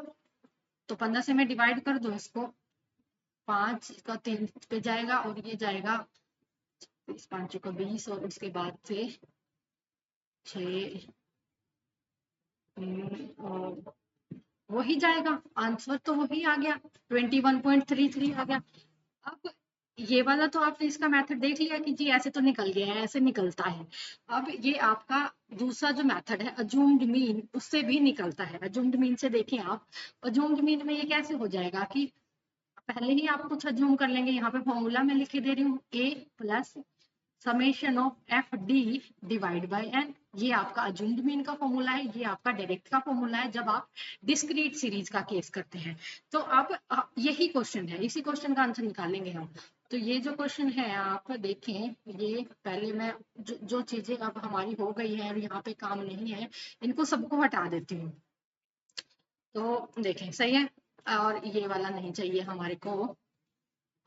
तो 15 से मैं डिवाइड कर दो इसको, 5 का 3 पे जाएगा और ये जाएगा 5 का 20 और उसके बाद से 6 और वही जाएगा, आंसर तो वही आ गया 21.33 आ गया। अब ये वाला तो आपने इसका मेथड देख लिया कि जी ऐसे तो निकल गया है, ऐसे निकलता है। अब ये आपका दूसरा जो मेथड है अज्यूम्ड मीन, उससे भी निकलता है। अज्यूम्ड मीन से देखें आप, अज्यूम्ड मीन में ये कैसे हो जाएगा कि पहले ही आप कुछ अज्यूम कर लेंगे, यहाँ पे फॉर्मूला में लिख के दे रही हूँ a plus summation of F D divide by N, ये आपका अज्यूम्ड मीन का फॉर्मूला है, ये आपका डायरेक्ट का फॉर्मूला है जब आप डिस्क्रीट सीरीज का केस करते हैं। तो अब यही क्वेश्चन है, इसी क्वेश्चन का आंसर निकालेंगे हम। तो ये जो क्वेश्चन है आप देखें, ये पहले मैं जो चीजें अब हमारी हो गई है और यहाँ पे काम नहीं है इनको सबको हटा देती हूँ। तो देखें सही है, और ये वाला नहीं चाहिए हमारे को,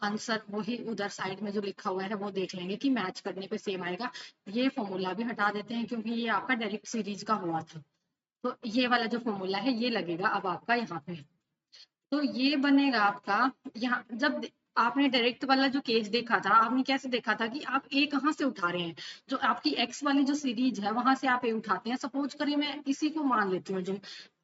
आंसर वही उधर साइड में जो लिखा हुआ है वो देख लेंगे कि मैच करने पे सेम आएगा। ये फॉर्मूला भी हटा देते हैं क्योंकि ये आपका डायरेक्ट सीरीज का हुआ था। तो ये वाला जो फॉर्मूला है ये लगेगा अब आपका यहाँ पे। तो ये बनेगा आपका यहाँ, जब आपने डायरेक्ट वाला जो केस देखा था आपने कैसे देखा था कि आप ए कहाँ से उठा रहे हैं, जो आपकी एक्स वाली जो सीरीज है वहां से आप ए उठाते हैं। सपोज करिए मैं इसी को मान लेती हूँ, जो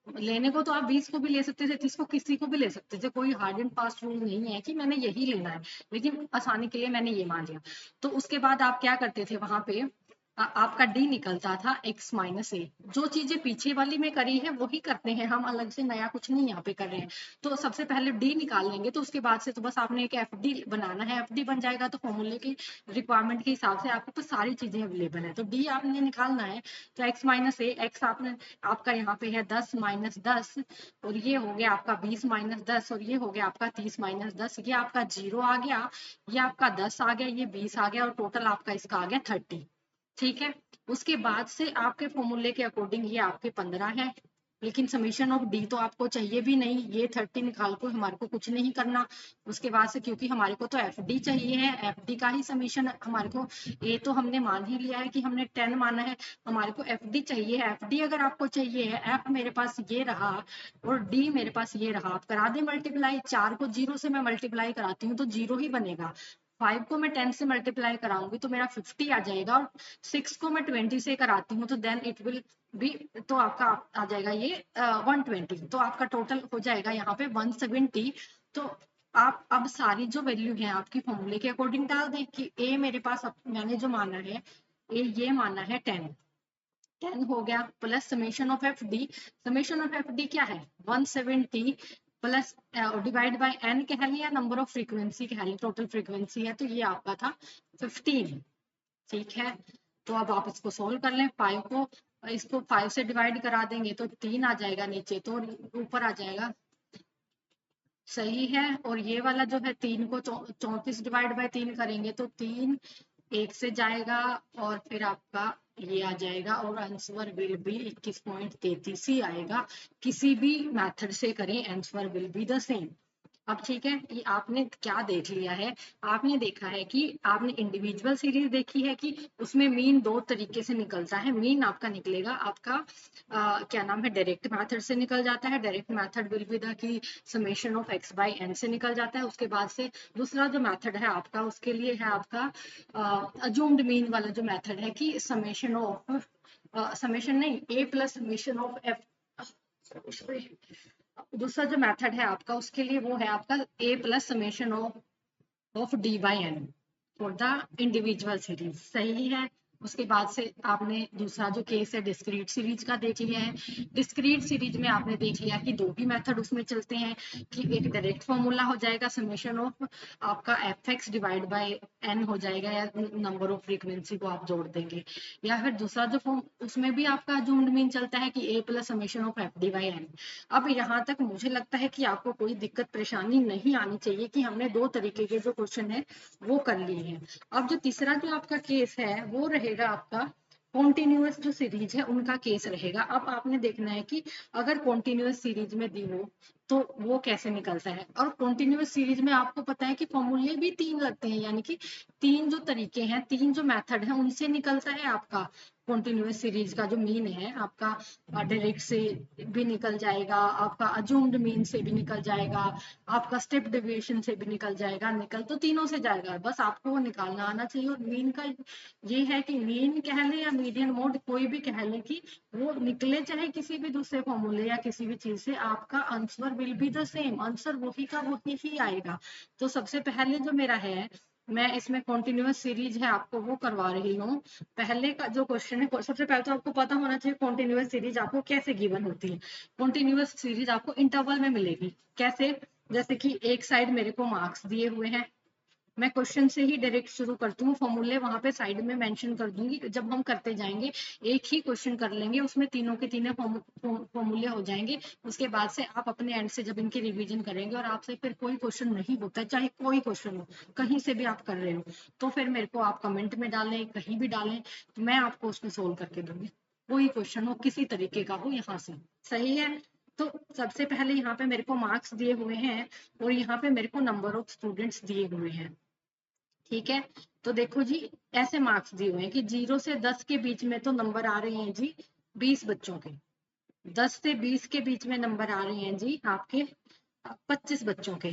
लेने को तो आप 20 को भी ले सकते थे, 30 को किसी को भी ले सकते थे, कोई हार्ड एंड फास्ट रूल नहीं है कि मैंने यही लेना है, लेकिन आसानी के लिए मैंने ये मान लिया। तो उसके बाद आप क्या करते थे वहां पे आपका डी निकलता था x माइनस ए, जो चीजें पीछे वाली में करी है वही करते हैं हम, अलग से नया कुछ नहीं यहाँ पे कर रहे हैं। तो सबसे पहले डी निकाल लेंगे, तो उसके बाद से तो बस आपने एक एफ डी बनाना है, एफ डी बन जाएगा तो फॉर्मूले की रिक्वायरमेंट के हिसाब से आपके पास सारी चीजें अवेलेबल है। तो डी आपने निकालना है, तो x माइनस ए, एक्स आपने आपका यहाँ पे है 10 माइनस 10, और ये हो गया आपका 20 माइनस 10, और ये हो गया आपका 30 माइनस 10, ये आपका 0 आ गया, ये आपका 10 आ गया, ये 20 आ गया, और टोटल आपका इसका आ गया 30। ठीक है, उसके बाद से आपके फॉर्मूले के अकॉर्डिंग ये आपके 15 है, लेकिन समीशन ऑफ डी तो आपको चाहिए भी नहीं, ये 30 निकाल को हमारे को कुछ नहीं करना। उसके बाद से क्योंकि हमारे को तो एफ डी चाहिए है, एफ डी का ही समीशन हमारे को, ए तो हमने मान ही लिया है कि हमने 10 माना है, हमारे को एफ डी चाहिए है। एफ डी अगर आपको चाहिए है, एफ मेरे पास ये रहा और डी मेरे पास ये रहा, आप करा दे मल्टीप्लाई। 4 को 0 से मैं मल्टीप्लाई कराती हूँ तो 0 ही बनेगा, 5 को मैं 10 से मल्टीप्लाई कराऊंगी तो मेरा 50 आ जाएगा, और 6 को मैं 20 से कराती हूँ तो देन इट विल भी, तो आपका आ जाएगा ये 120, तो आपका टोटल हो जाएगा यहाँ पे 170। तो आप अब सारी जो वैल्यू है आपकी फॉर्मूले के अकॉर्डिंग डाल दें कि ए मेरे पास मैंने जो माना है, ए ये माना है 10 हो गया, plus summation of F D. Summation of F D क्या है, 170 प्लस डिवाइड बाय एन कह लिया, नंबर ऑफ फ्रीक्वेंसी कह लिया, टोटल फ्रीक्वेंसी है, तो ये आपका था 15। ठीक है, तो अब आप इसको सोल्व कर लें। 5 को, इसको 5 से डिवाइड करा देंगे तो 3 आ जाएगा नीचे, तो ऊपर आ जाएगा, सही है। और ये वाला जो है 3 को 34 डिवाइड बाय 3 करेंगे तो 3 1 से जाएगा, और फिर आपका ये आ जाएगा, और आंसर विल बी 21.33 ही आएगा। किसी भी मेथड से करें answer will be the same. अब ठीक है, ये आपने क्या देख लिया है, आपने देखा है कि आपने इंडिविजुअल सीरीज देखी है कि उसमें मीन दो तरीके से निकलता है। मीन आपका निकलेगा आपका क्या नाम है, डायरेक्ट मेथड से निकल जाता है। Direct method will be the की summation of x by N से निकल जाता है। उसके बाद से दूसरा जो मेथड है आपका, उसके लिए है आपका अज्यूम्ड मीन वाला जो मेथड है कि समेशन ऑफ समेशन नहीं, a plus summation of f, दूसरा जो मेथड है आपका उसके लिए वो है आपका a plus summation of D by N for the individual series, सही है। उसके बाद से आपने दूसरा जो केस है डिस्क्रीट सीरीज का देख लिया है। डिस्क्रीट सीरीज में आपने देख लिया कि दो ही मेथड उसमें चलते हैं, कि एक डायरेक्ट फॉर्मूला हो जाएगा समेशन ऑफ आपका F X divide by N हो जाएगा, या नंबर ऑफ फ्रीक्वेंसी को आप जोड़ देंगे, या फिर दूसरा जो फॉर्म उसमें भी आपका अज्यूम्ड मीन चलता है कि a plus summation of F D by n. अब यहाँ तक मुझे लगता है कि आपको कोई दिक्कत परेशानी नहीं आनी चाहिए, कि हमने दो तरीके के जो क्वेश्चन है वो कर लिए हैं। अब जो तीसरा जो आपका केस है वो रहेगा आपका कॉन्टिन्यूअस जो सीरीज है उनका केस रहेगा। अब आपने देखना है कि अगर कॉन्टिन्यूअस सीरीज में दी हो तो वो कैसे निकलता है। और कॉन्टिन्यूअस सीरीज में आपको पता है कि फॉर्मूले भी 3 लगते हैं, यानी कि 3 जो तरीके हैं, 3 जो मेथड है उनसे निकलता है आपका कॉन्टिन्यूअस सीरीज का जो मीन है आपका। डायरेक्ट से भी निकल जाएगा, आपका अज्यूम्ड मीन से भी निकल जाएगा, आपका स्टेप डेविएशन से भी निकल जाएगा, निकल तो तीनों से जाएगा, बस आपको वो निकालना आना चाहिए। और मीन का ये है कि मीन कह ले या मीडियन मोड कोई भी कह ले, कि वो निकले चाहे किसी भी दूसरे फॉर्मूले या किसी भी चीज से, आपका answer will be the same, answer वही का वही ही आएगा। तो सबसे पहले जो मेरा है, मैं इसमें कॉन्टिन्यूअस सीरीज है आपको वो करवा रही हूँ। पहले का जो क्वेश्चन है, सबसे पहले तो आपको पता होना चाहिए कॉन्टिन्यूअस सीरीज आपको कैसे गिवन होती है। कॉन्टिन्यूअस सीरीज आपको इंटरवल में मिलेगी, कैसे, जैसे कि एक साइड मेरे को मार्क्स दिए हुए हैं, मैं क्वेश्चन से ही डायरेक्ट शुरू करती हूँ, फॉर्मूले वहां पे साइड में मेंशन कर दूंगी। जब हम करते जाएंगे एक ही क्वेश्चन कर लेंगे, उसमें तीनों के तीनों फॉर्मूले हो जाएंगे। उसके बाद से आप अपने एंड से जब इनकी रिवीजन करेंगे और आपसे फिर कोई क्वेश्चन नहीं होता है, चाहे कोई क्वेश्चन हो, कहीं से भी आप कर रहे हो, तो फिर मेरे को आप कमेंट में डालें, कहीं भी डालें, तो मैं आपको उसमें सोल्व करके दूंगी। कोई क्वेश्चन हो किसी तरीके का हो यहाँ से, सही है। तो सबसे पहले यहाँ पे मेरे को मार्क्स दिए हुए हैं और यहाँ पे मेरे को नंबर ऑफ स्टूडेंट्स दिए हुए हैं, ठीक है। तो देखो जी, ऐसे मार्क्स दिए हुए हैं कि 0 से 10 के बीच में तो नंबर आ रहे हैं जी 20 बच्चों के, 10 से 20 के बीच में नंबर आ रहे हैं जी आपके 25 बच्चों के,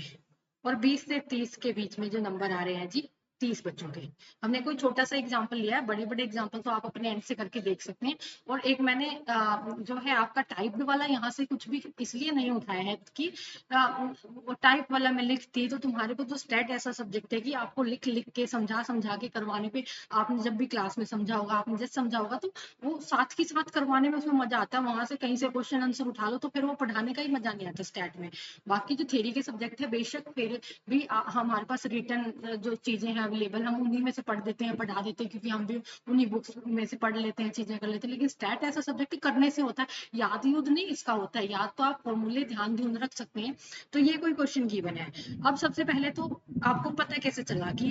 और 20 से 30 के बीच में जो नंबर आ रहे हैं जी 30 बच्चों के। हमने कोई छोटा सा एग्जांपल लिया है, बड़े बड़े एग्जांपल तो आप अपने एंड से करके देख सकते हैं। और एक मैंने जो है आपका टाइप्ड वाला यहाँ से कुछ भी इसलिए नहीं उठाया है कि वो टाइप वाला मैं लिखती तो तुम्हारे को तो स्टेट ऐसा सब्जेक्ट है कि आपको लिख लिख के समझा समझा के करवाने पे, आपने जब भी क्लास में समझा होगा, आपने जैसे समझा होगा, तो वो साथ ही साथ करवाने में उसमें मजा आता है। वहां से कहीं से क्वेश्चन आंसर उठा लो तो फिर वो पढ़ाने का ही मजा नहीं आता स्टेट में। बाकी जो थ्योरी के सब्जेक्ट है बेशक फिर भी हमारे पास रिटर्न जो चीजें हैं अवेलेबल, हम उन्हीं में से पढ़ देते हैं, पढ़ा देते हैं, क्योंकि हम भी उन्हीं बुक्स में से पढ़ लेते हैं, चीजें कर लेते हैं। लेकिन स्टैट ऐसा सब्जेक्ट करने से होता है, याद यूद नहीं इसका होता है। याद तो आप फॉर्मूले ध्यान ध्यान रख सकते हैं। तो ये कोई क्वेश्चन गिवन है। अब सबसे पहले तो आपको पता कैसे चला कि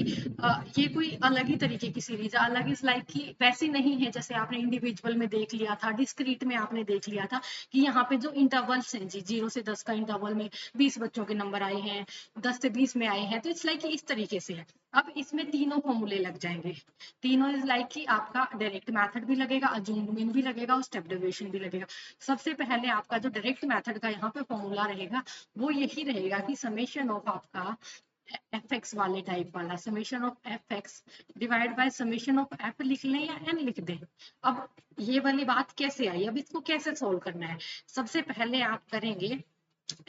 ये कोई अलग ही तरीके की सीरीज है, अलग इस लाइक की वैसी नहीं है जैसे आपने इंडिविजुअल में देख लिया था, डिस्क्रीट में आपने देख लिया था कि यहाँ पे जो इंटरवल्स हैं जी, 0 से 10 का इंटरवल में 20 बच्चों के नंबर आए हैं, 10 से 20 में आए हैं, तो इट्स लाइक इस तरीके से है। अब इसमें तीनों फॉर्मूले लग जाएंगे। तीनों इज लाइक कि आपका डायरेक्ट मेथड भी लगेगा, अज्यूम्ड मीन भी लगेगा और स्टेप डेविएशन भी लगेगा। सबसे पहले आपका जो डायरेक्ट मेथड का यहाँ पे फॉर्मूला रहेगा वो यही रहेगा कि समेशन ऑफ आपका एफ एक्स वाले टाइप वाला, summation of F X divide by summation of F लिख लें या एन लिख दें। अब ये वाली बात कैसे आई, अब इसको कैसे सोल्व करना है। सबसे पहले आप करेंगे,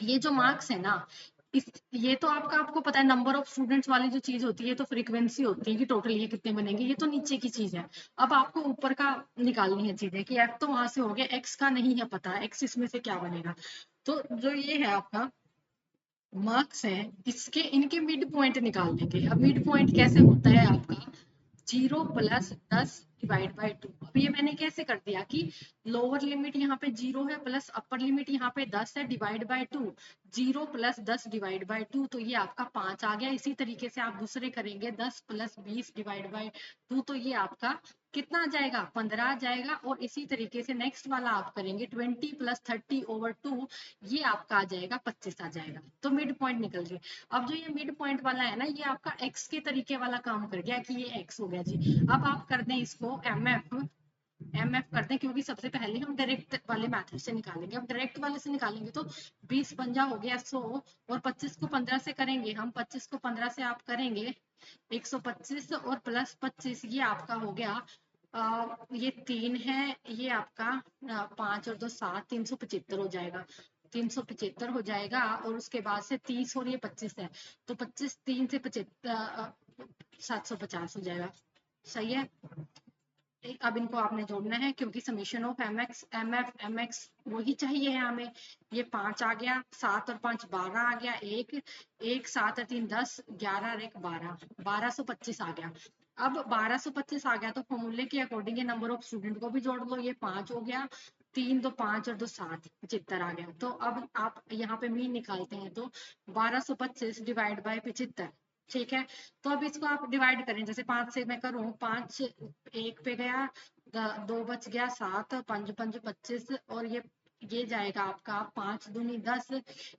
ये जो मार्क्स है ना, इस ये तो आपको पता है, नंबर ऑफ स्टूडेंट्स वाली जो चीज होती है तो फ्रीक्वेंसी होती है कि टोटल ये कितने बनेंगे, ये तो नीचे की चीज है। अब आपको ऊपर का निकालनी है चीजें कि एफ तो वहां से हो गया, एक्स का नहीं है पता, एक्स इसमें से क्या बनेगा। तो जो ये है आपका मार्क्स है, इसके इनके मिड पॉइंट निकाल लेंगे। अब मिड पॉइंट कैसे होता है आपका, 0 प्लस 10 डिवाइड बाई 2। अब ये मैंने कैसे कर दिया कि लोअर लिमिट यहाँ पे 0 है प्लस अपर लिमिट यहाँ पे 10 है divide by 2, 0 plus 10 divide by 2, तो ये आपका 5 आ गया। इसी तरीके से आप दूसरे करेंगे, 10 प्लस 20 डिवाइड बाई 2, तो ये आपका कितना आ जाएगा, 15 आ जाएगा। और इसी तरीके से नेक्स्ट वाला आप करेंगे, 20 प्लस 30 ओवर 2, ये आपका आ जाएगा 25 आ जाएगा। तो मिड पॉइंट निकल गए। अब जो ये मिड पॉइंट वाला है ना, ये आपका एक्स के तरीके वाला काम कर गया कि ये एक्स हो गया जी। अब आप कर दें इसको एम एफ कर दें, क्योंकि सबसे पहले हम डायरेक्ट वाले मेथड से निकालेंगे। अब डायरेक्ट वाले से निकालेंगे तो 20 पंजा हो गया 100, और 25 को 15 से करेंगे हम, 25 को 15 से आप करेंगे 125, और प्लस 25 ये आपका हो गया ये 3 है, ये आपका 5 और 2 7, 375 हो जाएगा, 375 हो जाएगा। और उसके बाद से 30 और ये 25 है, तो 25 3 से 75 750 हो जाएगा। सही है। अब इनको आपने जोड़ना है, क्योंकि summation of M X M F M X वही चाहिए है हमें। ये 5 आ गया, 7 और 5 12 आ गया, एक 7 और 3 10, 11 और 1 12, 1225 आ गया। अब 1225 आ गया तो फॉर्मूले के अकॉर्डिंग ये नंबर ऑफ स्टूडेंट को भी जोड़ लो, ये 5 हो गया, 3 2 5 और 2 7, 75 आ गया। तो अब आप यहाँ पे मीन निकालते हैं, तो 1225 डिवाइड बाय 75, ठीक है। तो अब इसको आप डिवाइड करें, जैसे 5 से मैं करूं, 5 1 पे गया, 2 बच गया, 7 5 5 25, और ये जाएगा आपका 5 दूनी 10,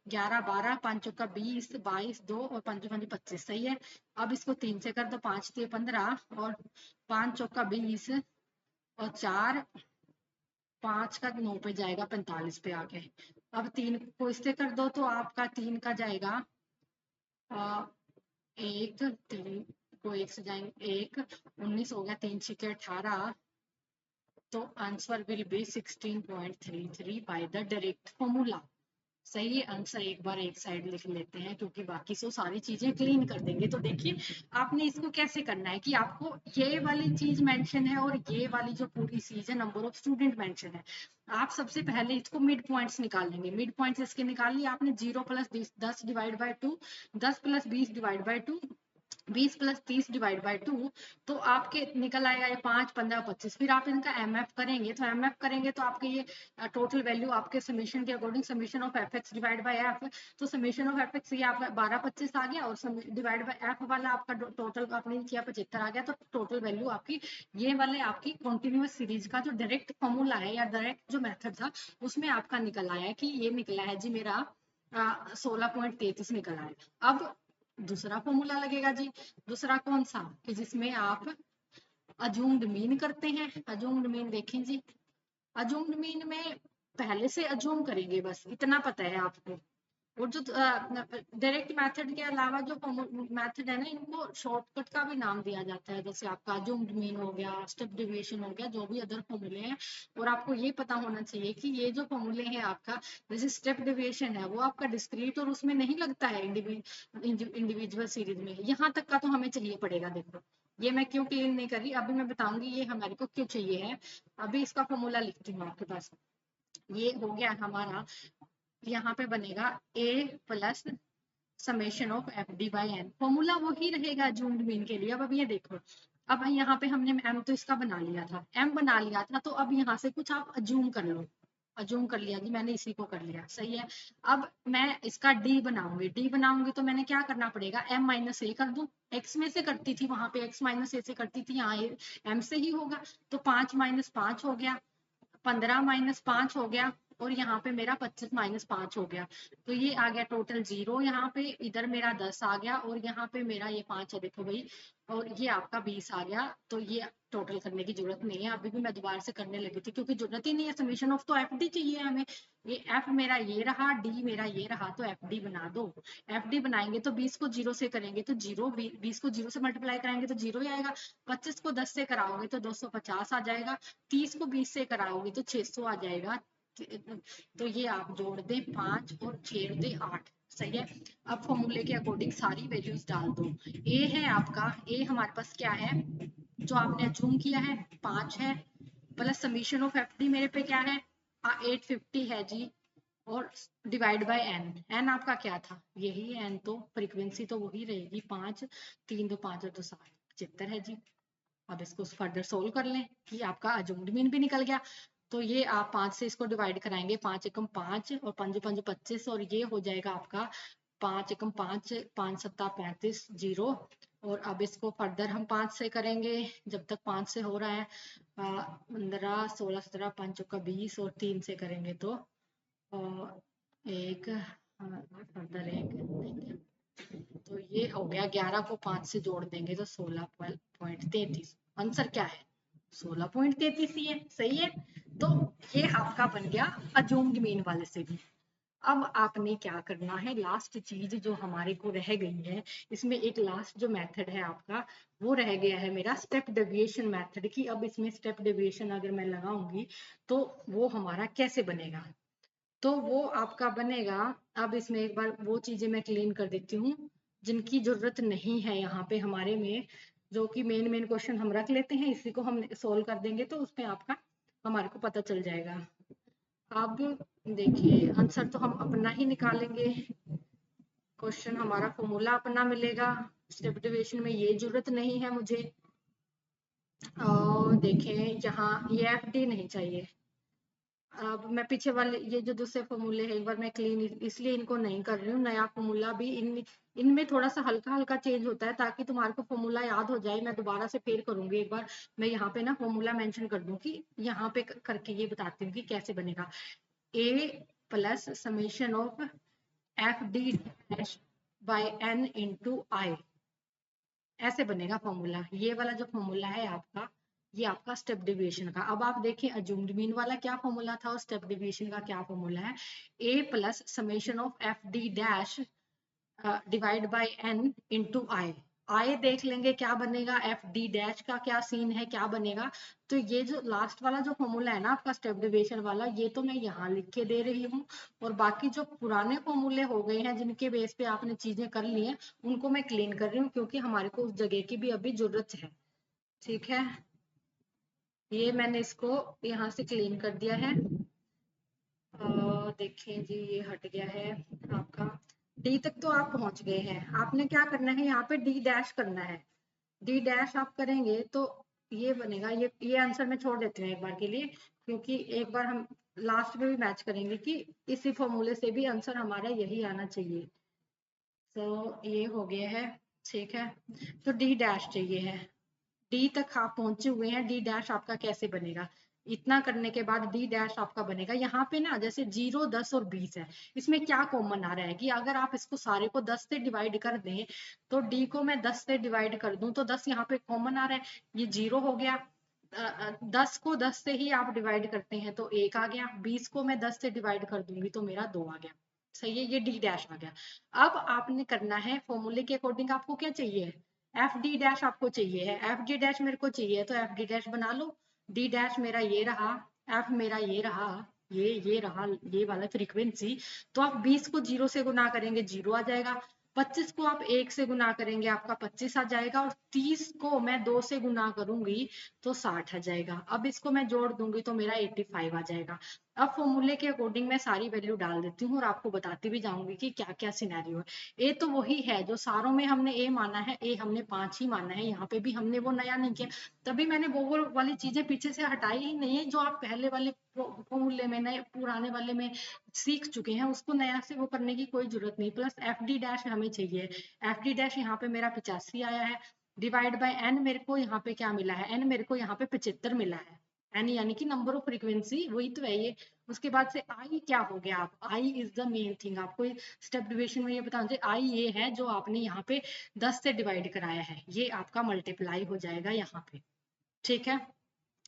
11 12, 5 चौका 20, 22 2 और 5 5 25। सही है। अब इसको 3 से कर दो, 5 3 15 और 5 चौका 20 और 4 5 का 9 पे जाएगा, 45 पे आ गए। अब 3 को इससे कर दो तो आपका 3 का जाएगा 1, 3 को 1 से जाएंगे 1, 19 हो गया, 3 छिके 18, तो answer will be 16.33 by the direct formula. सही है। आंसर एक बार एक साइड लिख लेते हैं, क्योंकि बाकी सो सारी चीजें क्लीन कर देंगे। तो देखिए आपने इसको कैसे करना है कि आपको ये वाली चीज मेंशन है और ये वाली जो पूरी चीज है नंबर ऑफ स्टूडेंट मेंशन है। आप सबसे पहले इसको मिड पॉइंट्स निकाल लेंगे। मिड पॉइंट्स इसके निकाल लिए आपने, 0 plus 10 divide by 2, 10 plus 20 divide by 2, 20 plus 30 divide by 2, तो आपके निकल आएगा ये 5 15 25। फिर आप इनका एम एफ करेंगे, तो एम एफ करेंगे तो आपके ये टोटल वैल्यू आपके समीशन के according, summation of F X divide bye F, तो समीशन ऑफ एफ एक्स ये आपका 12 25 आ गया, और डिवाइड बाय एफ वाला आपका टोटल आपने किया 75 आ गया। तो टोटल वैल्यू आपकी ये वाले आपकी कंटिन्यूअस सीरीज का जो डायरेक्ट फॉर्मूला है या डायरेक्ट जो मेथड था उसमें आपका निकल आया कि ये निकला है जी मेरा 16.33 निकल आया। अब दूसरा फॉर्मूला लगेगा जी। दूसरा कौन सा, कि जिसमें आप अज्यूम्ड मीन करते हैं। अज्यूम्ड मीन देखें जी, अज्यूम्ड मीन में पहले से अज्यूम करेंगे, बस इतना पता है आपको। और जो डायरेक्ट मेथड के अलावा जो मेथड है ना, इनको शॉर्टकट का भी नाम दिया जाता है, जैसे आपका अज्यूम्ड मीन हो गया, स्टेप डेविएशन हो गया, जो भी अदर फॉर्मूले हैं। और आपको ये पता होना चाहिए कि ये जो फॉर्मूले हैं आपका, जैसे स्टेप डेविएशन है वो आपका डिस्क्रीट और उसमें नहीं लगता है इंडिविजुअल सीरीज में। यहाँ तक का तो हमें चाहिए पड़ेगा। देखो ये मैं क्यों क्लीन नहीं कर रही, अभी मैं बताऊंगी ये हमारे को क्यों चाहिए है। अभी इसका फॉर्मूला लिखती हूँ आपके पास। ये हो गया हमारा, यहाँ पे बनेगा a plus summation of F D by N. Formula वही रहेगा अज्यूम्ड मीन के लिए। अब ये देखो, अब यहाँ पे हमने एम तो इसका बना लिया था, एम बना लिया था, तो अब यहाँ से कुछ आप अज्यूम कर लो। अज्यूम कर लिया जी मैंने, इसी को कर लिया, सही है। अब मैं इसका डी बनाऊंगी, डी बनाऊंगी तो मैंने क्या करना पड़ेगा, एम माइनस ए कर दूं। एक्स में से करती थी वहां पे, एक्स माइनस ए से करती थी, यहाँ एम से ही होगा। तो 5 माइनस 5 हो गया, 15 माइनस 5 हो गया, और यहाँ पे मेरा 25 माइनस 5 हो गया। तो ये आ गया टोटल 0 यहाँ पे, इधर मेरा 10 आ गया, और यहाँ पे मेरा ये 5 है, देखो भाई, और ये आपका 20 आ गया। तो ये टोटल करने की जरूरत नहीं है, अभी भी मैं दोबारा से करने लगी थी क्योंकि जरूरत ही नहीं है। समीशन ऑफ तो एफ डी चाहिए हमें। ये एफ मेरा ये रहा, डी मेरा ये रहा, तो एफ डी बना दो। एफ डी बनाएंगे तो 20 को 0 से करेंगे तो 0, 20 को 0 से मल्टीप्लाई कराएंगे तो 0 ही आएगा। 25 को 10 से कराओगे तो 250 आ जाएगा। 30 को 20 से कराओगे तो 600 आ जाएगा। तो ये आप जोड़ दें 5 और 6 दे 8, सही है। अब फॉर्मूले के अकॉर्डिंग सारी वैल्यूज डाल दो। ए है आपका, ए हमारे पास क्या है जो आपने अज्यूम किया है, 5 है, plus summation of F D मेरे पे क्या है, 850 है जी, और डिवाइड बाय एन। एन आपका क्या था, यही एन, तो फ्रीक्वेंसी तो वही रहेगी 5, 3 2 5 और 2 7, 75 है जी। अब इसको फर्दर सोल्व कर लें कि आपका अज्यूम्ड मीन भी निकल गया। तो ये आप 5 से इसको डिवाइड कराएंगे, 5 एकम 5 और 5 5 25, और ये हो जाएगा आपका 5 एकम 5, 5 सत्ता 35, 0। और अब इसको फर्दर हम 5 से करेंगे, जब तक 5 से हो रहा है 15 16 17 5 चौका 20, और 3 से करेंगे तो एक फर्दर एक देंगे। तो ये हो गया 11 को 5 से जोड़ देंगे तो 16.33। आंसर क्या है, 16.33 ही है, सही है। तो ये आपका बन गया अज्यूम्ड मीन वाले से भी। अब आपने क्या करना है, लास्ट चीज जो हमारे को रह गई है, इसमें एक लास्ट जो मेथड है आपका, वो रह गया है मेरा स्टेप डेविएशन मेथड की। अब इसमें स्टेप डेविएशन अगर मैं लगाऊंगी तो वो हमारा कैसे बनेगा, तो वो आपका बनेगा। अब इसमें एक बार वो चीजें मैं क्लीन कर देती हूँ जिनकी जरूरत नहीं है यहाँ पे हमारे में, जो कि मेन मेन क्वेश्चन हम रख लेते हैं, इसी को हम सोल्व कर देंगे तो उसमें आपका हमारे को पता चल जाएगा। अब देखिए आंसर तो हम अपना ही निकालेंगे, क्वेश्चन हमारा फॉर्मूला अपना मिलेगा, स्टेप डेविएशन में ये जरूरत नहीं है मुझे। और देखें यहाँ ये एफ डी नहीं चाहिए। अब मैं पीछे वाले ये जो दूसरे फॉर्मूले हैं एक बार मैं क्लीन इसलिए इनको नहीं कर रही हूँ, नया फॉर्मूला भी इनमें थोड़ा सा हल्का हल्का चेंज होता है ताकि तुम्हारे को फॉर्मूला याद हो जाए। मैं दोबारा से फिर करूंगी एक बार, मैं यहाँ पे ना फॉर्मूला मेंशन कर दूं कि यहाँ पे करके ये बताती हूँ कि कैसे बनेगा। A plus summation of F d dash by n into i, ऐसे बनेगा फॉर्मूला। ये वाला जो फॉर्मूला है आपका, ये आपका स्टेप डेविएशन का। अब आप देखें अज्यूम्ड मीन वाला क्या फॉर्मूला था और स्टेप डेविएशन का क्या फॉर्मूला है। A plus summation of F d dash divide by n into i. I देख लेंगे क्या बनेगा, एफ डी डैश का क्या सीन है, क्या बनेगा। तो ये जो लास्ट वाला जो फॉर्मूला है ना आपका स्टेप डेविएशन वाला, ये तो मैं यहाँ लिख के दे रही हूँ, और बाकी जो पुराने फॉर्मूले हो गए हैं जिनके बेस पे आपने चीजें कर ली हैं उनको मैं क्लीन कर रही हूँ क्योंकि हमारे को उस जगह की भी अभी जरूरत है। ठीक है, ये मैंने इसको यहाँ से क्लीन कर दिया है। देखें जी ये हट गया है आपका, डी तक तो आप पहुंच गए हैं। आपने क्या करना है, यहाँ पे डी डैश करना है। डी डैश आप करेंगे तो ये बनेगा, ये आंसर मैं छोड़ देती हूँ एक बार के लिए, क्योंकि एक बार हम लास्ट में भी मैच करेंगे कि इसी फॉर्मूले से भी आंसर हमारा यही आना चाहिए। तो ये हो गया है, ठीक है। तो डी डैश चाहिए है, डी तक आप पहुंचे हुए हैं, डी डैश आपका कैसे बनेगा। इतना करने के बाद डी डैश आपका बनेगा यहाँ पे ना, जैसे 0 10 और 20 है, इसमें क्या कॉमन आ रहा है कि अगर आप इसको सारे को 10 से डिवाइड कर दें तो डी को मैं 10 से डिवाइड कर दूं तो 10 यहाँ पे कॉमन आ रहा है, ये 0 हो गया। 10 को 10 से ही आप डिवाइड करते हैं तो 1 आ गया, 20 को मैं 10 से डिवाइड कर दूंगी तो मेरा 2 आ गया, सही है, ये डी डैश आ गया। अब आपने करना है फॉर्मूले के अकॉर्डिंग, आपको क्या चाहिए, एफ डी डैश आपको चाहिए है, एफ डी डैश मेरे को चाहिए तो एफ डी डैश बना लो। डी डैश मेरा ये रहा, एफ मेरा ये रहा, ये रहा ये वाला फ्रीक्वेंसी। तो आप 20 को 0 से गुना करेंगे 0 आ जाएगा, 25 को आप 1 से गुना करेंगे आपका 25 आ जाएगा, और 30 को मैं 2 से गुना करूंगी तो 60 आ जाएगा। अब इसको मैं जोड़ दूंगी तो मेरा 85 आ जाएगा। अब फॉर्मूले के अकॉर्डिंग मैं सारी वैल्यू डाल देती हूँ और आपको बताती भी जाऊंगी कि क्या क्या सिनेरियो है। ए तो वही है जो सारों में हमने ए माना है, ए हमने 5 ही माना है, यहाँ पे भी हमने वो नया नहीं किया। तभी मैंने वो वाली चीजें पीछे से हटाई ही नहीं है जो आप पहले वाले फॉर्मूले में, नए पुराने वाले में सीख चुके हैं, उसको नया से वो करने की कोई जरूरत नहीं। प्लस एफ डी डैश हमें चाहिए, एफ डी डैश यहाँ पे मेरा 85 आया है, डिवाइड बाय एन मेरे को यहाँ पे क्या मिला है, एन मेरे को यहाँ पे 75 मिला है, एन यानी कि नंबर ऑफ फ्रीक्वेंसी, वही तो है ये। उसके बाद से आई क्या हो गया, आप I is the main thing, आपको स्टेप डिविजन में ये बताना चाहिए। आई ये है जो आपने यहाँ पे 10 से डिवाइड कराया है, ये आपका मल्टीप्लाई हो जाएगा यहाँ पे, ठीक है।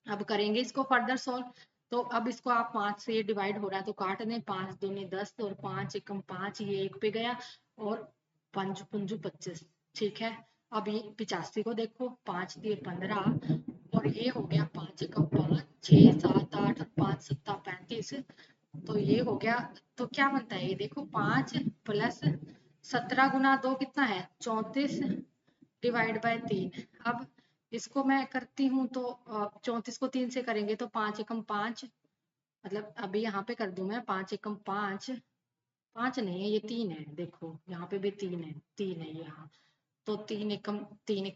अब करेंगे इसको फर्दर सॉल्व। तो अब इसको आप 5 से डिवाइड हो रहा है तो काट दें, 5 दूनी 10 और 5 एकम 5, ये एक पे गया और 5 पंजू 25, ठीक है। अब ये 85 को देखो, 5 दिए 15 और ये हो गया 5 एकम 5, 6 7 8 और 5 सत्ता 35, तो ये हो गया। तो क्या बनता है ये देखो, 5 प्लस 17 गुना 2 कितना है 34 डिवाइड बाय 3। अब इसको मैं करती हूँ तो 34 को 3 से करेंगे तो 5 एकम 5, मतलब अभी यहाँ पे कर दूं मैं 5 एकम 5, 5 नहीं है ये 3 है, देखो यहाँ पे भी 3 है, 3 है यहाँ। तो 3 एकम 3,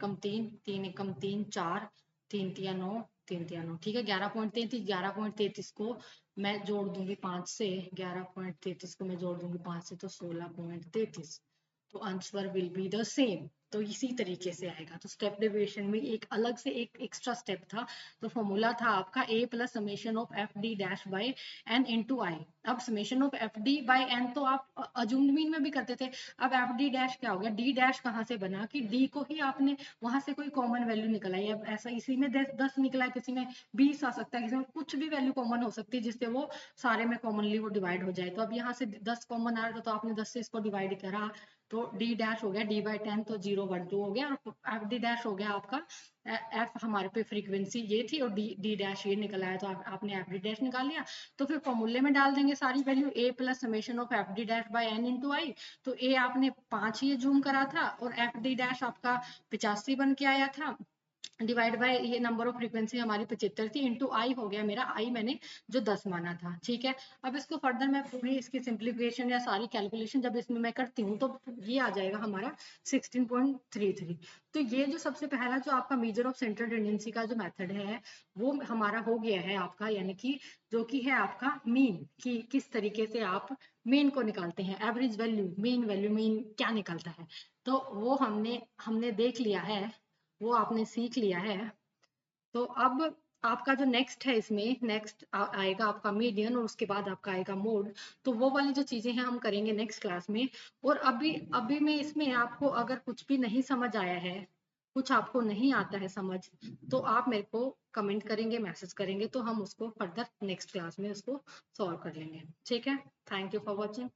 3 एकम 3 4, 3 तिया 9, 3 तिया 9, ठीक है। 11.33, 11.33 को मैं जोड़ दूंगी 5 से, 11.33 को मैं जोड़ दूंगी 5 से तो 16.33, तो answer will be the same. तो इसी तरीके से आएगा। तो स्टेप डेविएशन में एक अलग से एक एक्स्ट्रा स्टेप था। तो फॉर्मूला था आपका a plus summation of F d dash by n into i. अब summation of F D by n तो आप अजूममीन में भी करते थे। अब एफ डी डैश क्या हो गया, डी डैश कहाँ से बना कि डी को ही आपने वहां से कोई कॉमन वैल्यू निकल आई। अब ऐसा इसी में 10 निकला है, किसी में 20 आ सकता है, किसी में कुछ भी वैल्यू कॉमन हो सकती है जिससे वो सारे में कॉमनली वो डिवाइड हो जाए। तो अब यहाँ से 10 कॉमन आ रहा था तो आपने 10 से इसको डिवाइड करा, तो डी डैश हो गया डी बाई 10, तो 0/2 हो गया। और एफ डी डैश हो गया आपका, एफ हमारे पे फ्रीक्वेंसी ये थी और डी डी डैश ये निकल आया, तो आपने एफ डी डैश निकाल लिया। तो फिर फॉर्मूले में डाल देंगे सारी value, a plus summation of F d dash by n into i. तो ए आपने 5 ही जूम करा था और एफ डी डैश आपका 85 बन के आया था, डिवाइड बाय ये नंबर ऑफ फ्रीक्वेंसी हमारी 75 थी, इंटू आई हो गया मेरा, आई मैंने जो 10 माना था, ठीक है। अब इसको फर्दर मैं पूरी इसकी सिंप्लीफिकेशन या सारी कैलकुलेशन जब इसमें मैं करती हूँ तो ये आ जाएगा हमारा 16.33। तो ये जो सबसे पहला जो आपका मेजर ऑफ सेंट्रल टेंडेंसी का जो मेथड है वो हमारा हो गया है आपका, यानी कि जो कि है आपका मीन, कि किस तरीके से आप मीन को निकालते हैं, एवरेज वैल्यू, मीन क्या निकलता है। तो वो हमने हमने देख लिया है, वो आपने सीख लिया है। तो अब आपका जो नेक्स्ट है, इसमें नेक्स्ट आएगा आपका मीडियन और उसके बाद आपका आएगा मोड। तो वो वाली जो चीजें हैं हम करेंगे नेक्स्ट क्लास में। और अभी अभी में इसमें आपको अगर कुछ भी नहीं समझ आया है, कुछ आपको नहीं आता है समझ, तो आप मेरे को कमेंट करेंगे, मैसेज करेंगे, तो हम उसको फर्दर नेक्स्ट क्लास में उसको सॉल्व कर लेंगे, ठीक है। Thank you for watching.